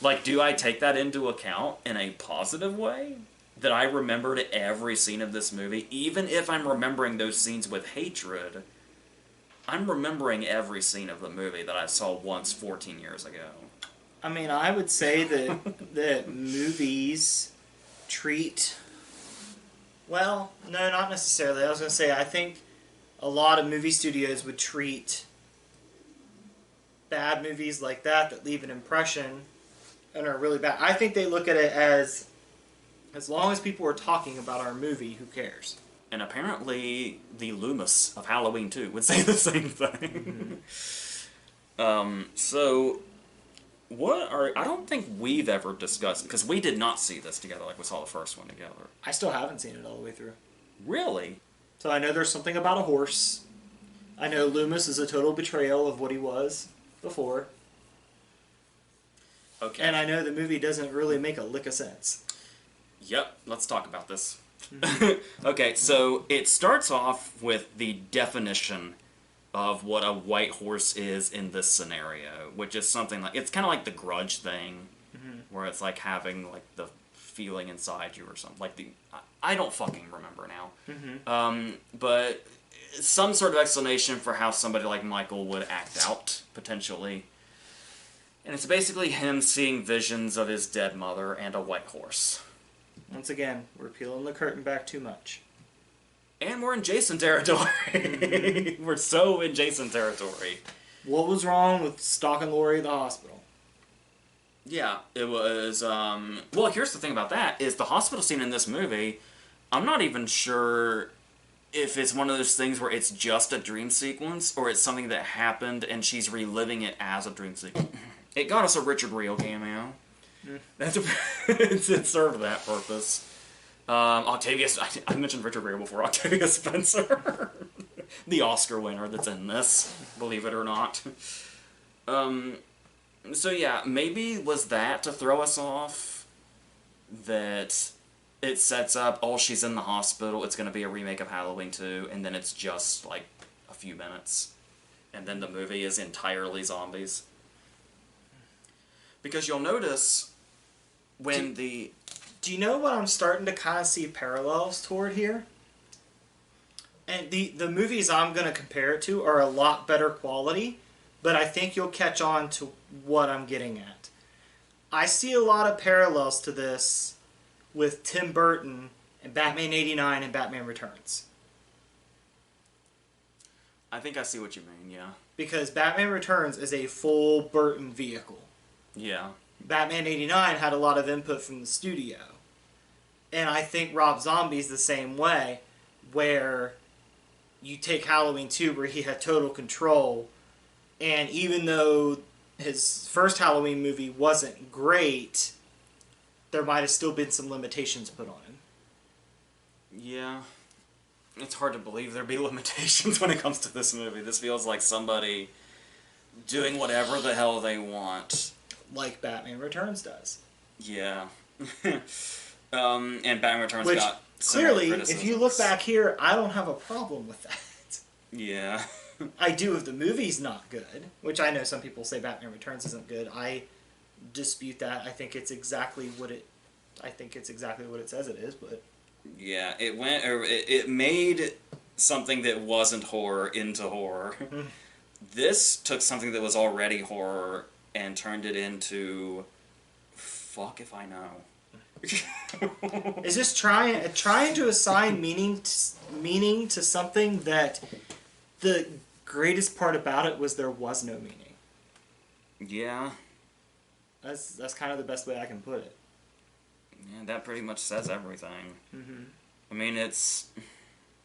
Like, do I take that into account in a positive way? That I remembered every scene of this movie, even if I'm remembering those scenes with hatred, I'm remembering every scene of the movie that I saw once 14 years ago. I mean, I would say that movies treat... Well, no, not necessarily. I was going to say, I think a lot of movie studios would treat bad movies like that leave an impression and are really bad. I think they look at it as long as people are talking about our movie, who cares? And apparently the Loomis of Halloween 2 would say the same thing. Mm-hmm. So, I don't think we've ever discussed, because we did not see this together like we saw the first one together. I still haven't seen it all the way through. Really? So I know there's something about a horse. I know Loomis is a total betrayal of what he was before. Okay. And I know the movie doesn't really make a lick of sense. Yep, let's talk about this. Okay, so it starts off with the definition of what a white horse is in this scenario, which is something like, it's kind of like the Grudge thing, where it's like having like the feeling inside you or something. Like I don't fucking remember now. But some sort of explanation for how somebody like Michael would act out, potentially. And it's basically him seeing visions of his dead mother and a white horse. Once again, we're peeling the curtain back too much. And we're in Jason territory. We're so in Jason territory. What was wrong with stalking Lori at the hospital? Yeah, it was, well, here's the thing about that, is the hospital scene in this movie, I'm not even sure if it's one of those things where it's just a dream sequence, or it's something that happened and she's reliving it as a dream sequence. It got us a Richard Reel cameo. It served that purpose. Octavius, I mentioned Richard Reel before, Octavia Spencer. The Oscar winner that's in this, believe it or not. So yeah, maybe was that to throw us off? That it sets up, oh, she's in the hospital, it's going to be a remake of Halloween 2, and then it's just like a few minutes. And then the movie is entirely zombies. Because you'll notice when Do you know what I'm starting to kind of see parallels toward here? And the movies I'm going to compare it to are a lot better quality, but I think you'll catch on to what I'm getting at. I see a lot of parallels to this with Tim Burton and Batman '89 and Batman Returns. I think I see what you mean, yeah. Because Batman Returns is a full Burton vehicle. Yeah. Batman '89 had a lot of input from the studio. And I think Rob Zombie's the same way, where you take Halloween 2 where he had total control, and even though his first Halloween movie wasn't great, there might have still been some limitations put on him. Yeah. It's hard to believe there'd be limitations when it comes to this movie. This feels like somebody doing whatever the hell they want. Like Batman Returns does. Yeah. And Batman Returns got clearly, criticisms. if you look back here, I don't have a problem with that. Yeah. I do if the movie's not good, which I know some people say Batman Returns isn't good. I dispute that. I think it's exactly what it says it is, but Yeah, it made something that wasn't horror into horror. This took something that was already horror and turned it into fuck if I know. It's just trying to assign meaning to something that the greatest part about it was there was no meaning. Yeah. That's kind of the best way I can put it. Yeah, that pretty much says everything. Mm-hmm. I mean, it's...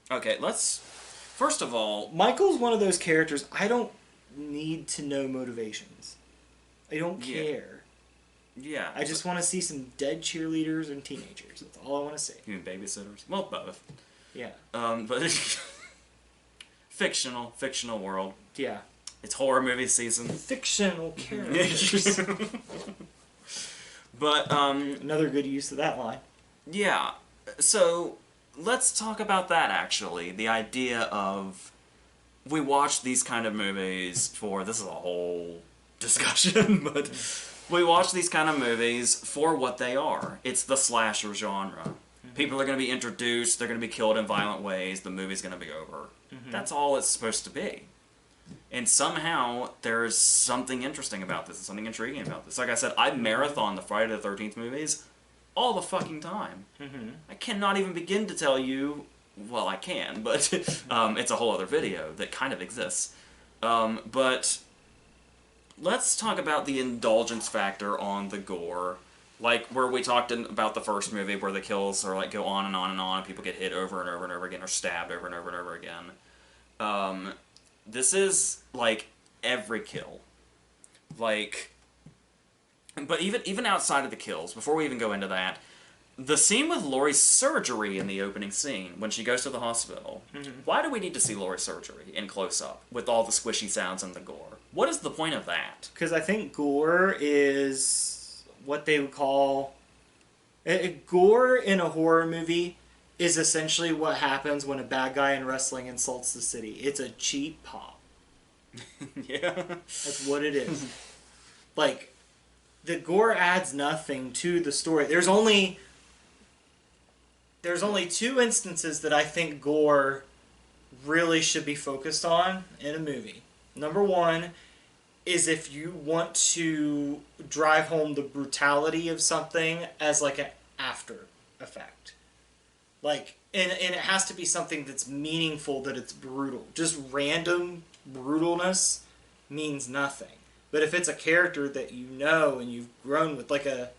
Okay, let's... First of all... Michael's one of those characters, I don't need to know motivations. I don't care. Yeah. I just want to see some dead cheerleaders and teenagers. That's all I want to see. You mean babysitters? Well, both. Yeah. But... fictional world. Yeah. It's horror movie season. Fictional characters. But, Another good use of that line. Yeah. So, let's talk about that, actually. The idea of... We watch these kind of movies for... This is a whole discussion, but... We watch these kind of movies for what they are. It's the slasher genre. Mm-hmm. People are going to be introduced, they're going to be killed in violent ways, the movie's going to be over. Mm-hmm. That's all it's supposed to be. And somehow, there's something interesting about this, something intriguing about this. Like I said, I marathon the Friday the 13th movies all the fucking time. Mm-hmm. I cannot even begin to tell you... Well, I can, but it's a whole other video that kind of exists. But... Let's talk about the indulgence factor on the gore. Like, where we talked about the first movie, where the kills are, like, go on and on and on, and people get hit over and over and over again, or stabbed over and over and over again. This is, like, every kill. Like... But even outside of the kills, before we even go into that, the scene with Laurie's surgery in the opening scene, when she goes to the hospital, why do we need to see Laurie's surgery in close-up, with all the squishy sounds and the gore? What is the point of that? Because I think gore is what they would call... Gore in a horror movie is essentially what happens when a bad guy in wrestling insults the city. It's a cheap pop. Yeah. That's what it is. Like, the gore adds nothing to the story. There's only 2 instances that I think gore really should be focused on in a movie. Number 1 is if you want to drive home the brutality of something as like an after effect. Like, and it has to be something that's meaningful, that it's brutal. Just random brutalness means nothing. But if it's a character that you know and you've grown with, I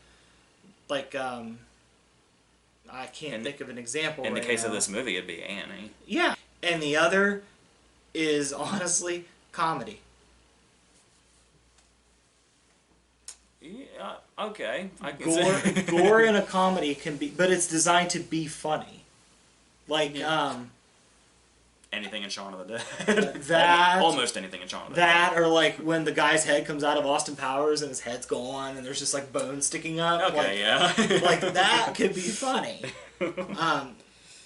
can't think of an example in right the case now. of this movie, it'd be Annie. Yeah. And the other is, honestly, comedy. Yeah, okay. I can Gore, see. gore in a comedy can be... But it's designed to be funny. Like, Anything in Shaun of the Dead. That... Almost anything in Shaun of the Dead. That, or like when the guy's head comes out of Austin Powers and his head's gone and there's just like bones sticking up. Okay, yeah. Like that could be funny.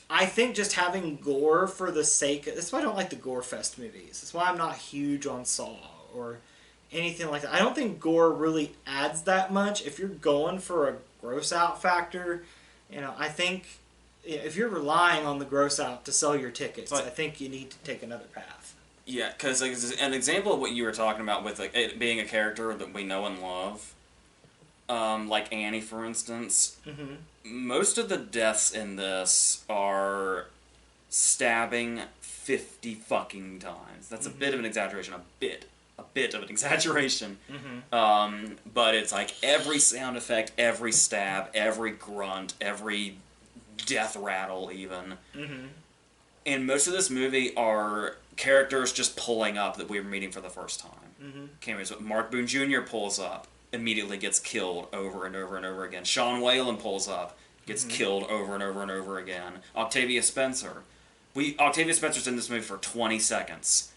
I think just having gore for the sake... That's why I don't like the Gore Fest movies. That's why I'm not huge on Saw or anything like that. I don't think gore really adds that much. If you're going for a gross out factor, I think... If you're relying on the gross out to sell your tickets, I think you need to take another path. Yeah, because an example of what you were talking about with it being a character that we know and love, like Annie, for instance, most of the deaths in this are stabbing 50 fucking times. That's a bit of an exaggeration, a bit of an exaggeration. But it's like every sound effect, every stab, every grunt, every... death rattle, even. And most of this movie are characters just pulling up that we were meeting for the first time. Cameos. Mark Boone Jr. pulls up, immediately gets killed over and over and over again. Sean Whalen pulls up, gets killed over and over and over again. Octavia Spencer. Octavia Spencer's in this movie for 20 seconds.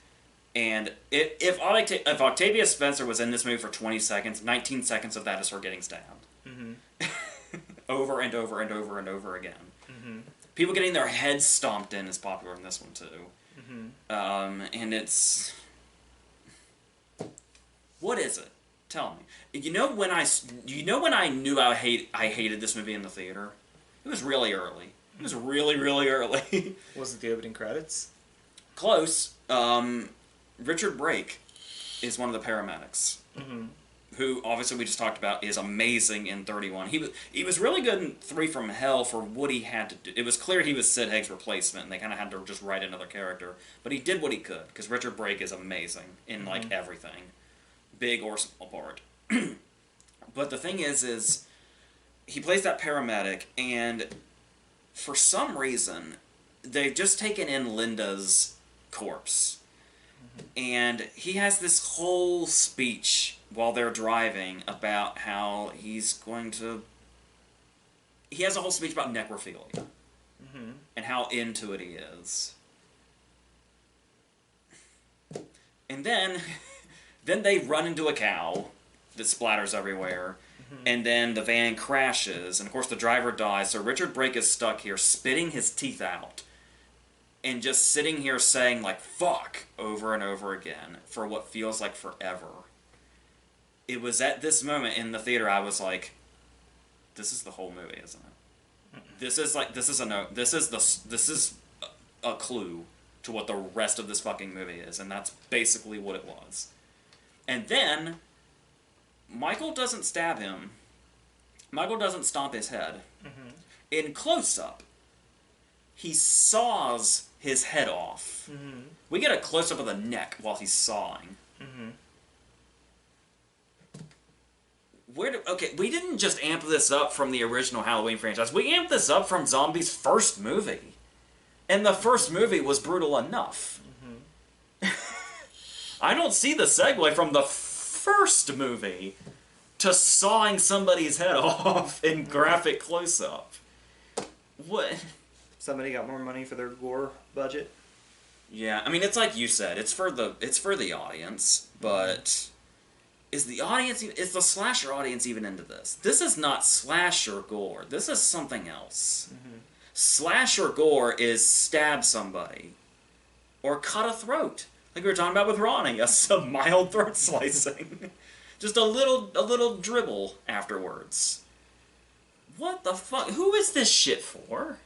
And if Octavia Spencer was in this movie for 20 seconds, 19 seconds of that is her getting stabbed. Over and over and over and over again. People getting their heads stomped in is popular in this one, too. And it's... What is it? Tell me. You know when I knew I hated this movie in the theater? It was really early. It was really, really early. Was it the opening credits? Close. Richard Brake is one of the paramedics. Who, obviously, we just talked about, is amazing in 31. He was really good in 3 from Hell for what he had to do. It was clear he was Sid Haig's replacement, and they kind of had to just write another character. But he did what he could, because Richard Brake is amazing in, like, everything. Big or small part. But the thing is he plays that paramedic, and for some reason, they've just taken in Linda's corpse. And he has this whole speech while they're driving about how he's going to... He has a whole speech about necrophilia. And how into it he is. And then they run into a cow that splatters everywhere. And then the van crashes. And of course the driver dies. So Richard Brake is stuck here spitting his teeth out. And just sitting here saying, like, fuck, over and over again, for what feels like forever. It was at this moment in the theater I was like, this is the whole movie, isn't it? This is a clue to what the rest of this fucking movie is, and that's basically what it was. And then, Michael doesn't stab him. Michael doesn't stomp his head. In close-up, he saws his head off. We get a close-up of the neck while he's sawing. Okay, we didn't just amp this up from the original Halloween franchise. We amped this up from Zombie's first movie. And the first movie was brutal enough. I don't see the segue from the first movie to sawing somebody's head off in graphic close-up. What... Somebody got more money for their gore budget. Yeah, I mean, it's like you said, it's for the audience, but is the slasher audience even into this? This is not slasher gore. This is something else. Slasher gore is stab somebody or cut a throat, like we were talking about with Ronnie, a mild throat slicing, just a little dribble afterwards. What the fuck? Who is this shit for?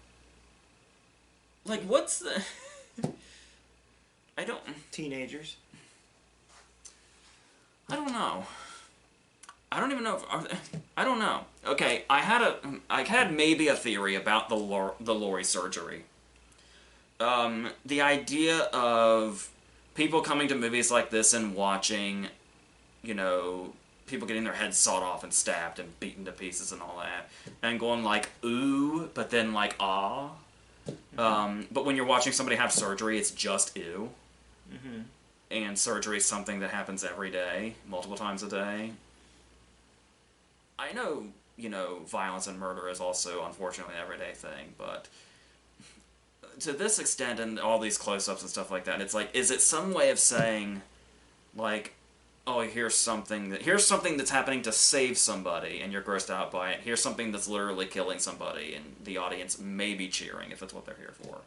Like, what's the... I don't... Teenagers. I don't know. I don't even know if... I don't know. Okay, I had maybe a theory about the Laurie surgery. The idea of people coming to movies like this and watching, you know, people getting their heads sawed off and stabbed and beaten to pieces and all that, and going like, ooh, but then like, ah. But when you're watching somebody have surgery, it's just ew. And surgery is something that happens every day, multiple times a day. I know, you know, violence and murder is also, unfortunately, an everyday thing, but to this extent and all these close-ups and stuff like that, it's like, is it some way of saying, like, oh, here's something that's happening to save somebody, and you're grossed out by it. Here's something that's literally killing somebody, and the audience may be cheering if that's what they're here for.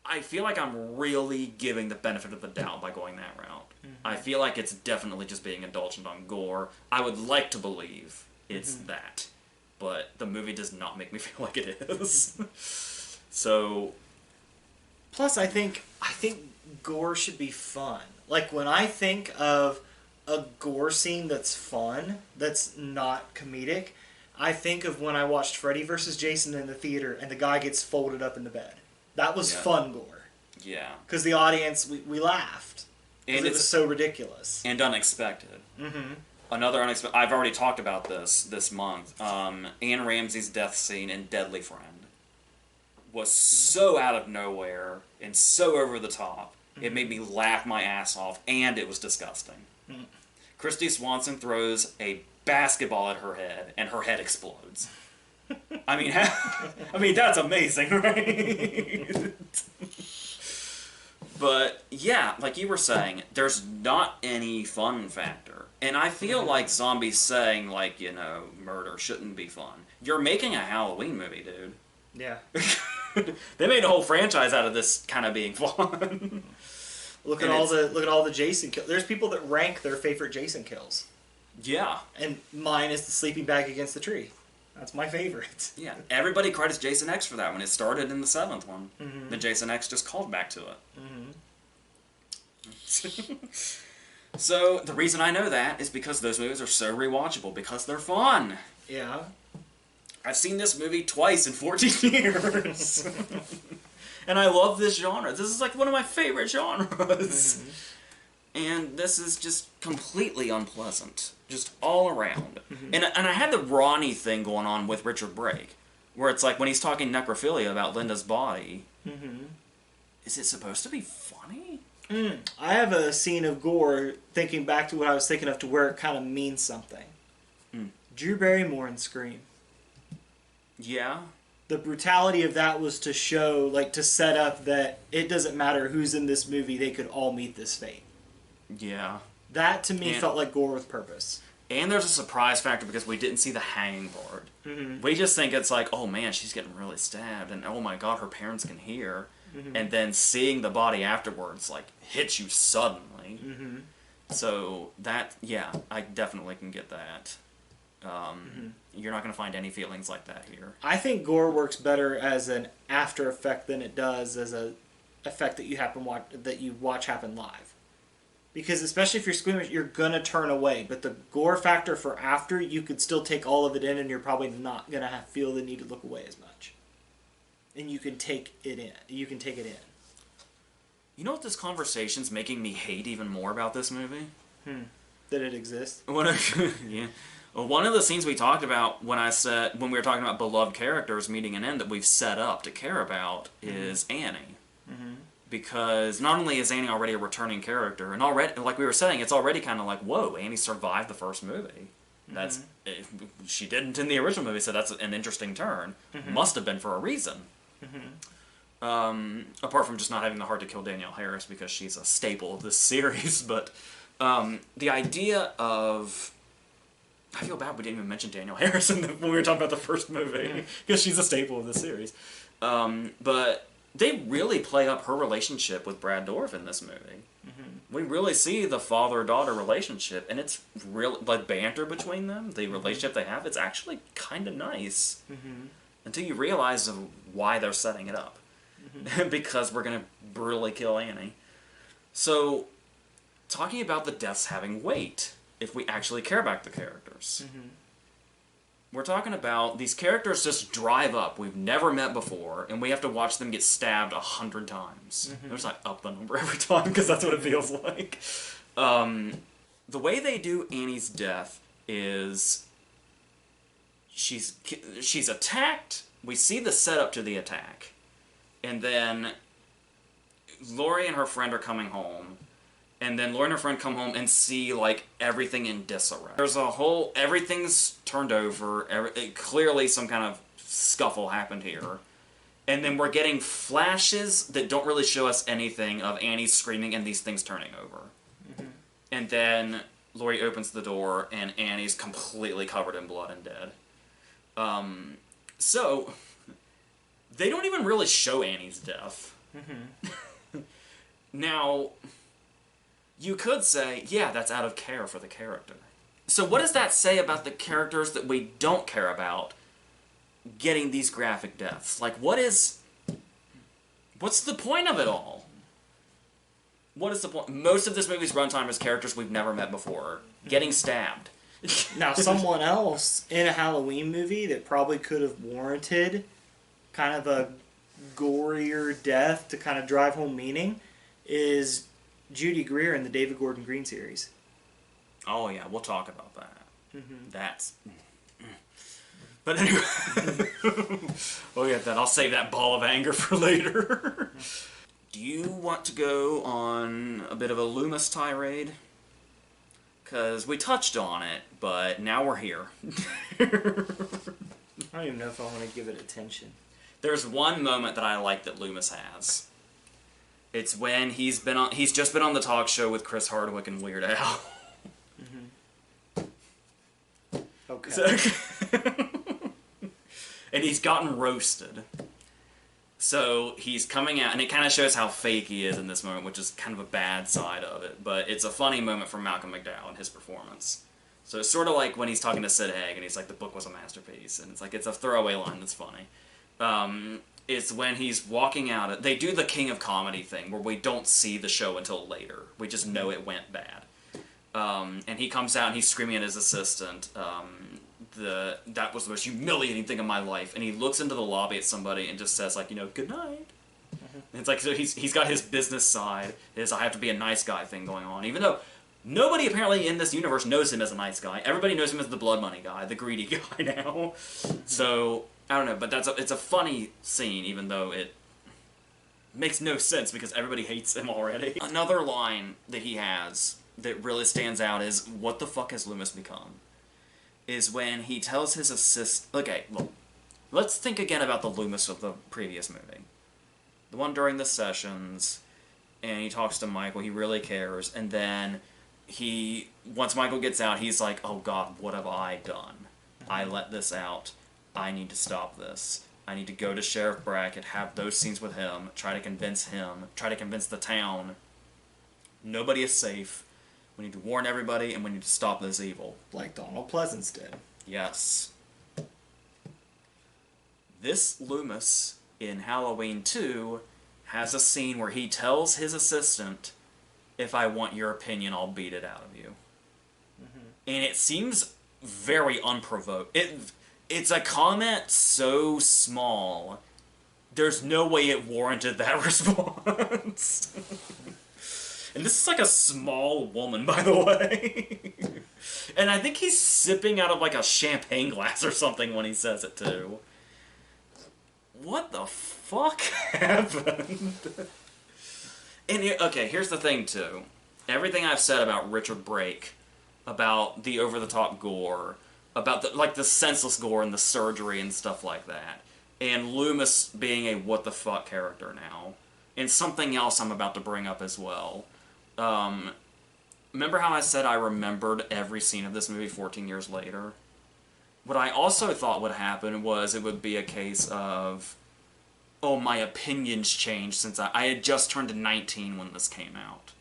I feel like I'm really giving the benefit of the doubt by going that route. I feel like it's definitely just being indulgent on gore. I would like to believe it's that, but the movie does not make me feel like it is. So... Plus, I think gore should be fun. Like, when I think of a gore scene that's fun, that's not comedic, I think of when I watched Freddy vs. Jason in the theater and the guy gets folded up in the bed. That was fun gore. Yeah. Because the audience, we laughed. And it was so ridiculous. And unexpected. Another unexpected... I've already talked about this month. Anne Ramsey's death scene in Deadly Friend was so out of nowhere and so over the top. It made me laugh my ass off, and it was disgusting. Christy Swanson throws a basketball at her head, and her head explodes. I mean, that's amazing, right? But, yeah, like you were saying, there's not any fun factor. And I feel like Zombie's saying, like, you know, murder shouldn't be fun. You're making a Halloween movie, dude. Yeah. They made a whole franchise out of this kind of being fun. Look at all the Jason kills. There's people that rank their favorite Jason kills. Yeah. And mine is the sleeping bag against the tree. That's my favorite. Yeah. Everybody credits Jason X for that when it started in the 7th one. Mm-hmm. Then Jason X just called back to it. Mm-hmm. So, the reason I know that is because those movies are so rewatchable, because they're fun. Yeah. I've seen this movie twice in 14 years. And I love this genre. This is like one of my favorite genres. Mm-hmm. And this is just completely unpleasant. Just all around. Mm-hmm. And I had the Ronnie thing going on with Richard Brake, where it's like when he's talking necrophilia about Linda's body, is it supposed to be funny? I have a scene of gore, thinking back to what I was thinking of, to where it kind of means something. Drew Barrymore in Scream. Yeah. The brutality of that was to show, like, to set up that it doesn't matter who's in this movie, they could all meet this fate. Yeah. That, to me, felt like gore with purpose. And there's a surprise factor because we didn't see the hanging part. Mm-hmm. We just think it's like, oh man, she's getting really stabbed, and oh my god, her parents can hear. Mm-hmm. And then seeing the body afterwards, like, hits you suddenly. Mm-hmm. So that, yeah, I definitely can get that. You're not going to find any feelings like that here. I think gore works better as an after effect than it does as a effect that you watch happen live. Because especially if you're squeamish, you're going to turn away. But the gore factor for after, you could still take all of it in, and you're probably not going to feel the need to look away as much. And you can take it in. You know what this conversation's making me hate even more about this movie? That it exists? Yeah. Well, one of the scenes we talked about when we were talking about beloved characters meeting an end that we've set up to care about is Annie. Mm-hmm. Because not only is Annie already a returning character, and already, like we were saying, it's already kind of like, whoa, Annie survived the first movie. She didn't in the original movie, so that's an interesting turn. Mm-hmm. Must have been for a reason. Mm-hmm. Apart from just not having the heart to kill Danielle Harris because she's a staple of this series. But the idea of... I feel bad we didn't even mention Danielle Harris when we were talking about the first movie, because she's a staple of the series. But they really play up her relationship with Brad Dourif in this movie. Mm-hmm. We really see the father-daughter relationship, and it's real, like, banter between them, the relationship they have, it's actually kind of nice. Mm-hmm. Until you realize why they're setting it up. Mm-hmm. Because we're going to brutally kill Annie. So, talking about the deaths having weight, if we actually care about the characters. Mm-hmm. We're talking about these characters just drive up, we've never met before, and we have to watch them get stabbed 100 times. Mm-hmm. There's not up the number every time, because that's what it feels like. The way they do Annie's death is she's attacked, we see the setup to the attack, and then Laurie and her friend are coming home, and then Laurie and her friend come home and see, like, everything in disarray. There's everything's turned over, clearly some kind of scuffle happened here. And then we're getting flashes that don't really show us anything of Annie screaming and these things turning over. Mm-hmm. And then Laurie opens the door and Annie's completely covered in blood and dead. So, they don't even really show Annie's death. Mm-hmm. Now... You could say, yeah, that's out of care for the character. So what does that say about the characters that we don't care about getting these graphic deaths? Like, what's the point of it all? What is the point? Most of this movie's runtime is characters we've never met before getting stabbed. Now, someone else in a Halloween movie that probably could have warranted kind of a gorier death to kind of drive home meaning is... Judy Greer in the David Gordon Green series. Oh yeah, we'll talk about that. Mm-hmm. That's... But anyway... We'll get that. I'll save that ball of anger for later. Do you want to go on a bit of a Loomis tirade? Because we touched on it, but now we're here. I don't even know if I want to give it attention. There's one moment that I like that Loomis has. It's when he's just been on the talk show with Chris Hardwick and Weird Al. Mm-hmm. Okay. And he's gotten roasted. So he's coming out, and it kind of shows how fake he is in this moment, which is kind of a bad side of it. But it's a funny moment from Malcolm McDowell and his performance. So it's sort of like when he's talking to Sid Haig, and he's like, the book was a masterpiece. And it's like, it's a throwaway line that's funny. It's when he's walking out. They do the King of Comedy thing, where we don't see the show until later. We just know it went bad. And he comes out, and he's screaming at his assistant, that was the most humiliating thing in my life. And he looks into the lobby at somebody and just says, like, good night. And it's like, so he's got his business side, his I have to be a nice guy thing going on. Even though nobody apparently in this universe knows him as a nice guy. Everybody knows him as the blood money guy, the greedy guy now. So, I don't know, but it's a funny scene, even though it makes no sense because everybody hates him already. Another line that he has that really stands out is, what the fuck has Loomis become? Is when he tells his assistant... Okay, look. Let's think again about the Loomis of the previous movie. The one during the sessions, and he talks to Michael, he really cares, and then once Michael gets out, he's like, oh god, what have I done? I let this out. I need to stop this. I need to go to Sheriff Brackett, have those scenes with him, try to convince the town. Nobody is safe. We need to warn everybody, and we need to stop this evil. Like Donald Pleasance did. Yes. This Loomis, in Halloween 2, has a scene where he tells his assistant, if I want your opinion, I'll beat it out of you. Mm-hmm. And it seems very unprovoked. It's a comment so small, there's no way it warranted that response. And this is like a small woman, by the way. And I think he's sipping out of like a champagne glass or something when he says it too. What the fuck happened? And okay, here's the thing too. Everything I've said about Richard Brake, about the over-the-top gore, about the senseless gore and the surgery and stuff like that, and Loomis being a what the fuck character now, and something else I'm about to bring up as well. Remember how I said I remembered every scene of this movie 14 years later? What I also thought would happen was it would be a case of, oh, my opinions changed since I had just turned 19 when this came out.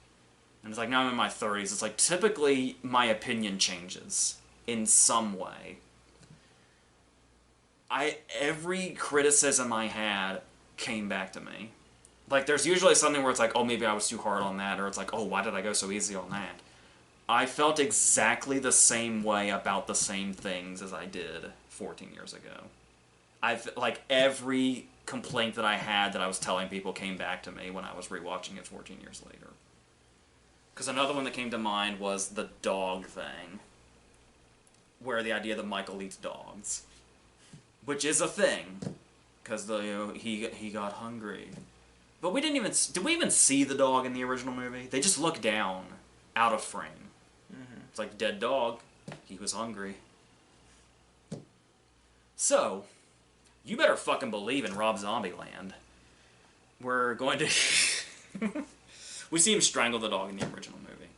And it's like, now I'm in my 30s. It's like, typically, my opinion changes in some way. Every criticism I had came back to me. Like, there's usually something where it's like, oh, maybe I was too hard on that, or it's like, oh, why did I go so easy on that? I felt exactly the same way about the same things as I did 14 years ago. Like, every complaint that I had that I was telling people came back to me when I was rewatching it 14 years later. Because another one that came to mind was the dog thing, where the idea that Michael eats dogs, which is a thing, because he got hungry. But did we even see the dog in the original movie? They just look down, out of frame. Mm-hmm. It's like, dead dog, he was hungry. So, you better fucking believe in Rob Zombie Land. We're going to... We see him strangle the dog in the original movie,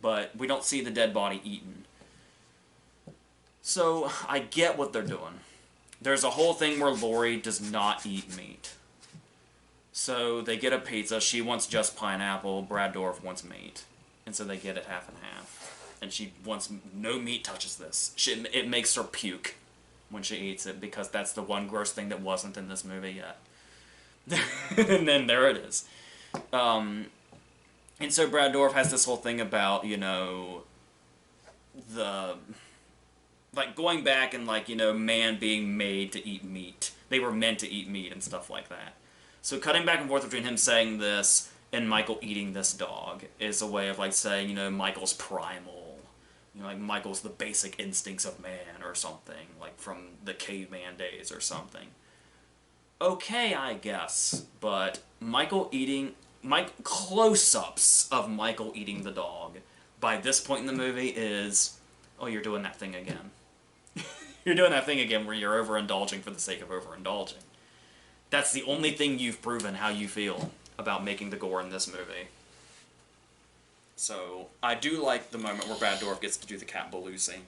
but we don't see the dead body eaten. So, I get what they're doing. There's a whole thing where Laurie does not eat meat. So they get a pizza. She wants just pineapple. Brad Dourif wants meat. And so they get it half and half. And she wants no meat touches this. It makes her puke when she eats it, because that's the one gross thing that wasn't in this movie yet. And then there it is. And so Brad Dourif has this whole thing about, going back and, man being made to eat meat. They were meant to eat meat and stuff like that. So cutting back and forth between him saying this and Michael eating this dog is a way of, saying, Michael's primal. Michael's the basic instincts of man or something, from the caveman days or something. Okay, I guess, but close-ups of Michael eating the dog by this point in the movie is, oh, you're doing that thing again. You're doing that thing again where you're overindulging for the sake of overindulging. That's the only thing you've proven how you feel about making the gore in this movie. So, I do like the moment where Brad Dourif gets to do the Cat Ballou scene.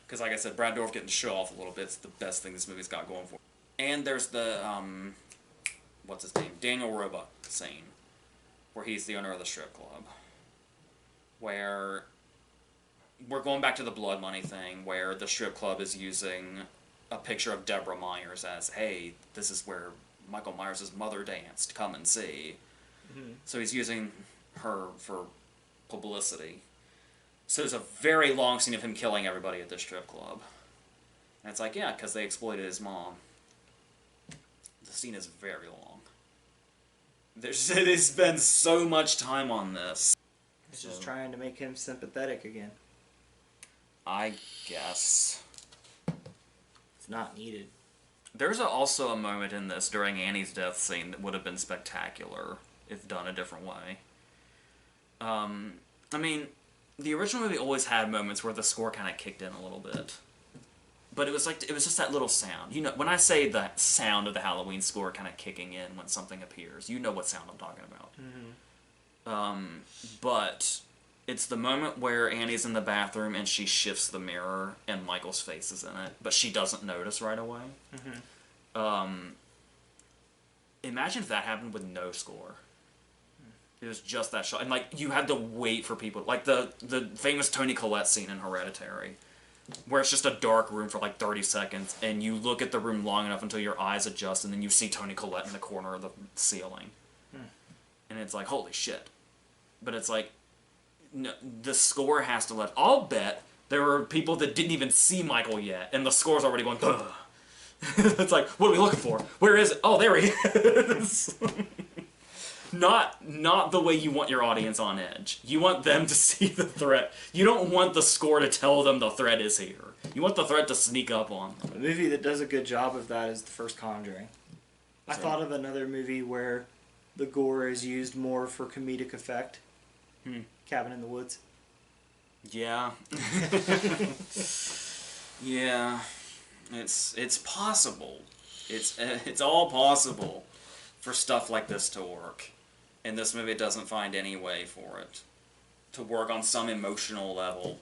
Because, like I said, Brad Dourif getting to show off a little bit is the best thing this movie's got going for it. And there's the what's his name? Daniel Roebuck scene, where he's the owner of the strip club. Where we're going back to the blood money thing, where the strip club is using a picture of Deborah Myers as, hey, this is where Michael Myers' mother danced, come and see. Mm-hmm. So he's using her for publicity. So there's a very long scene of him killing everybody at the strip club. And it's like, yeah, because they exploited his mom. The scene is very long. They spend so much time on this. It's just trying to make him sympathetic again. I guess. It's not needed. There's also a moment in this during Annie's death scene that would have been spectacular if done a different way. I mean, the original movie always had moments where the score kind of kicked in a little bit. But it was just that little sound. You know, when I say the sound of the Halloween score kind of kicking in when something appears, you know what sound I'm talking about. Mm-hmm. But it's the moment where Annie's in the bathroom and she shifts the mirror and Michael's face is in it, but she doesn't notice right away. Mm-hmm. Imagine if that happened with no score. It was just that shot. And, like, you had to wait for people... Like, the famous Toni Collette scene in Hereditary, where it's just a dark room for, like, 30 seconds, and you look at the room long enough until your eyes adjust, and then you see Toni Collette in the corner of the ceiling. And it's like, holy shit. But it's like... No, the score has to let... I'll bet there were people that didn't even see Michael yet, and the score's already going... Ugh. It's like, what are we looking for? Where is it? Oh, there he is! Not the way you want your audience on edge. You want them to see the threat. You don't want the score to tell them the threat is here. You want the threat to sneak up on them. A movie that does a good job of that is the first Conjuring. I thought of another movie where the gore is used more for comedic effect. Cabin in the Woods. Yeah. Yeah. It's possible. It's all possible for stuff like this to work. And this movie doesn't find any way for it to work on some emotional level.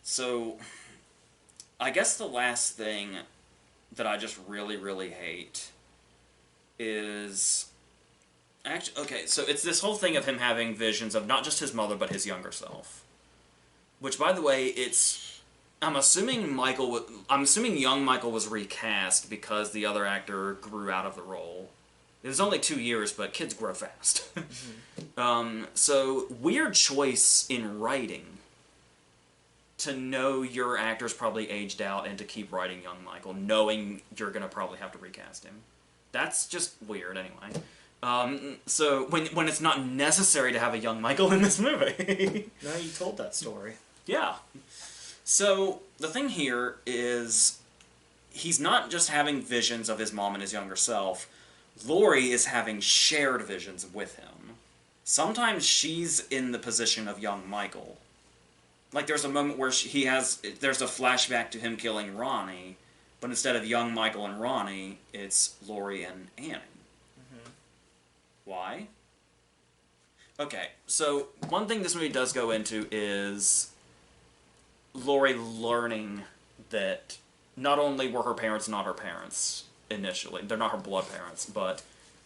So, I guess the last thing that I just really, really hate is... Actually, okay, so it's this whole thing of him having visions of not just his mother, but his younger self. Which, by the way, I'm assuming young Michael was recast because the other actor grew out of the role. It was only 2 years, but kids grow fast. Mm-hmm. So, weird choice in writing to know your actor's probably aged out and to keep writing young Michael, knowing you're going to probably have to recast him. That's just weird, anyway. So, when it's not necessary to have a young Michael in this movie. No, you told that story. Yeah. So, the thing here is, he's not just having visions of his mom and his younger self. Laurie is having shared visions with him. Sometimes she's in the position of young Michael. Like, there's a moment where there's a flashback to him killing Ronnie, but instead of young Michael and Ronnie, it's Laurie and Annie. Mm-hmm. Why? Okay, so one thing this movie does go into is Laurie learning that not only were her parents not her parents initially, they're not her blood parents, but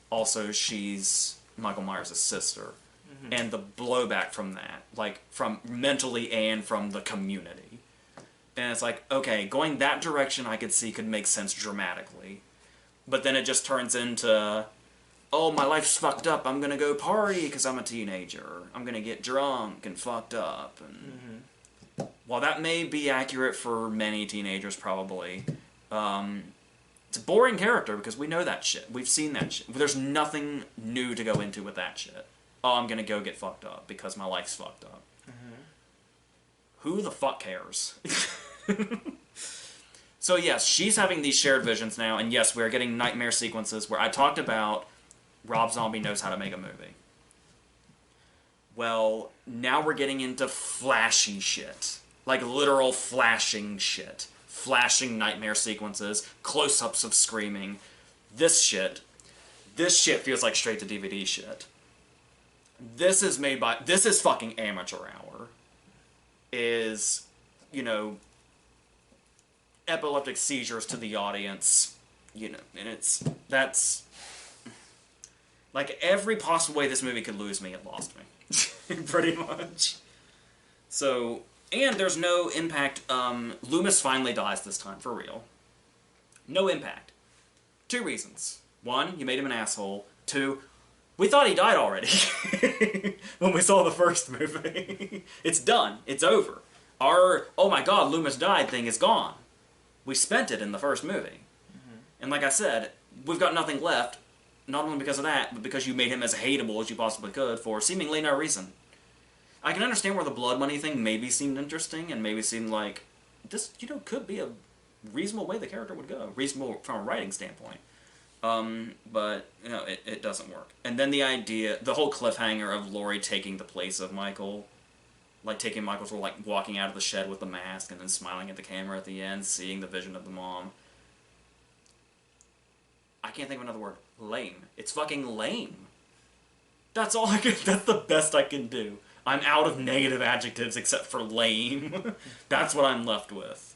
also she's Michael Myers' sister. Mm-hmm. And the blowback from that, like, from mentally and from the community. And it's like, okay, going that direction I could see could make sense dramatically. But then it just turns into, oh, my life's fucked up, I'm gonna go party because I'm a teenager. I'm gonna get drunk and fucked up. And while that may be accurate for many teenagers, probably, it's a boring character because we know that shit. We've seen that shit. There's nothing new to go into with that shit. Oh, I'm gonna go get fucked up because my life's fucked up. Mm-hmm. Who the fuck cares? So yes, she's having these shared visions now, and yes, we're getting nightmare sequences where I talked about Rob Zombie knows how to make a movie. Well, now we're getting into flashy shit. Like literal flashing shit. Flashing nightmare sequences, close-ups of screaming. This shit feels like straight-to-DVD shit. This is fucking amateur hour. Is, epileptic seizures to the audience, and that's... Like, every possible way this movie could lose me, it lost me. Pretty much. So, and there's no impact. Loomis finally dies this time, for real. No impact. 2 reasons. 1, you made him an asshole. 2, we thought he died already when we saw the first movie. It's done. It's over. Our, oh my god, Loomis died thing is gone. We spent it in the first movie. Mm-hmm. And like I said, we've got nothing left, not only because of that, but because you made him as hateable as you possibly could for seemingly no reason. I can understand where the blood money thing maybe seemed interesting, and maybe seemed like, this, could be a reasonable way the character would go. Reasonable from a writing standpoint. But, it doesn't work. And then the whole cliffhanger of Laurie taking the place of Michael, like taking Michael's role, like walking out of the shed with the mask and then smiling at the camera at the end, seeing the vision of the mom. I can't think of another word. Lame. It's fucking lame. That's the best I can do. I'm out of negative adjectives except for lame. That's what I'm left with.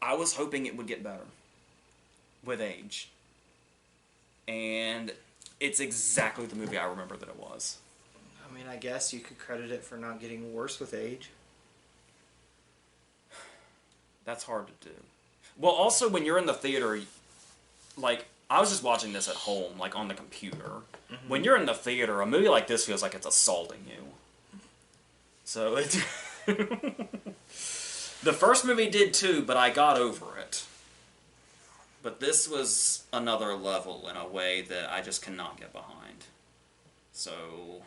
I was hoping it would get better. With age. And it's exactly the movie I remember that it was. I mean, I guess you could credit it for not getting worse with age. That's hard to do. Well, also, when you're in the theater, like, I was just watching this at home, like, on the computer. Mm-hmm. When you're in the theater, a movie like this feels like it's assaulting you. So, it's... The first movie did too, but I got over it. But this was another level in a way that I just cannot get behind. So,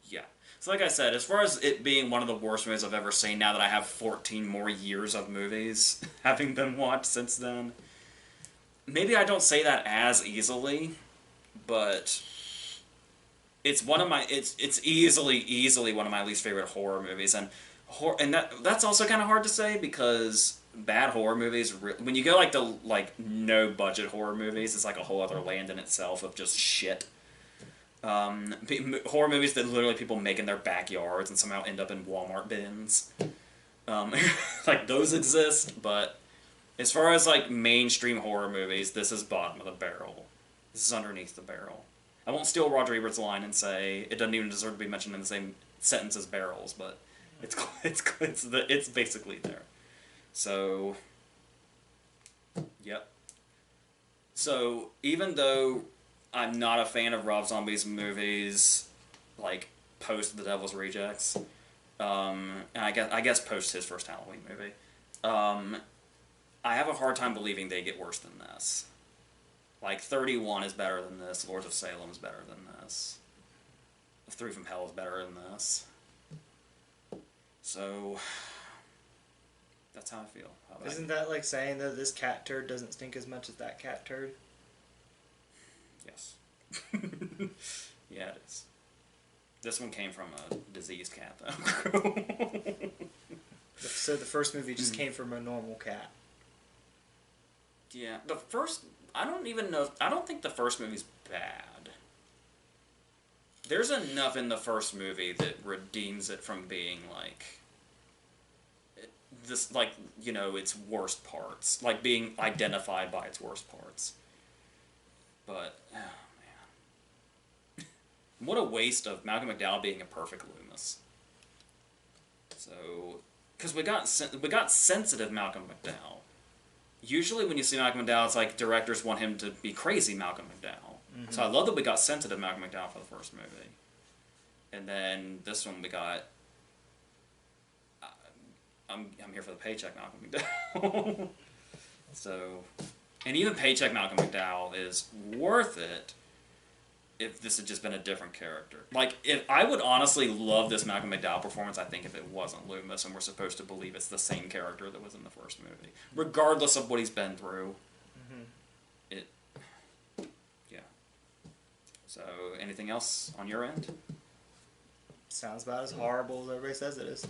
yeah. So like I said, as far as it being one of the worst movies I've ever seen, now that I have 14 more years of movies having been watched since then, maybe I don't say that as easily, but it's one of my it's easily one of my least favorite horror movies, and that's also kind of hard to say because bad horror movies, when you go like no budget horror movies, it's like a whole other land in itself of just shit. Horror movies that literally people make in their backyards and somehow end up in Walmart bins. Like those exist, but as far as like mainstream horror movies, this is bottom of the barrel. This is underneath the barrel. I won't steal Roger Ebert's line and say it doesn't even deserve to be mentioned in the same sentence as barrels, but it's basically there. So, yep. So, even though I'm not a fan of Rob Zombie's movies, like, post The Devil's Rejects, and I guess post his first Halloween movie, I have a hard time believing they get worse than this. Like, 31 is better than this, Lords of Salem is better than this, Three from Hell is better than this. So, that's how I feel. Isn't that like saying that this cat turd doesn't stink as much as that cat turd? Yes. Yeah, it is. This one came from a diseased cat, though. So the first movie just came from a normal cat. Yeah, I don't think the first movie's bad. There's enough in the first movie that redeems it from being, like, this, like, its worst parts. Like, being identified by its worst parts. But, oh, man. What a waste of Malcolm McDowell being a perfect Loomis. So, because we got sensitive Malcolm McDowell. Usually when you see Malcolm McDowell, it's like directors want him to be crazy Malcolm McDowell. Mm-hmm. So I love that we got sensitive Malcolm McDowell for the first movie. And then this one we got... I'm here for the paycheck Malcolm McDowell. So... And even paycheck Malcolm McDowell is worth it if this had just been a different character. Like, if I would honestly love this Malcolm McDowell performance, I think, if it wasn't Loomis and we're supposed to believe it's the same character that was in the first movie. Regardless of what he's been through. Mm-hmm. Yeah. So, anything else on your end? Sounds about as horrible as everybody says it is.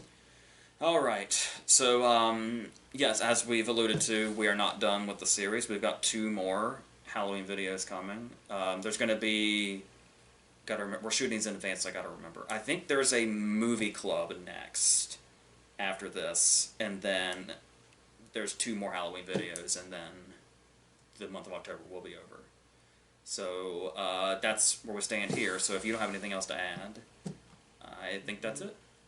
Alright, so, yes, as we've alluded to, we are not done with the series. We've got 2 more Halloween videos coming. There's going to be... we're shooting these in advance, so I gotta remember. I think there's a movie club next, after this, and then there's 2 more Halloween videos, and then the month of October will be over. So that's where we stand here. So if you don't have anything else to add, I think that's it.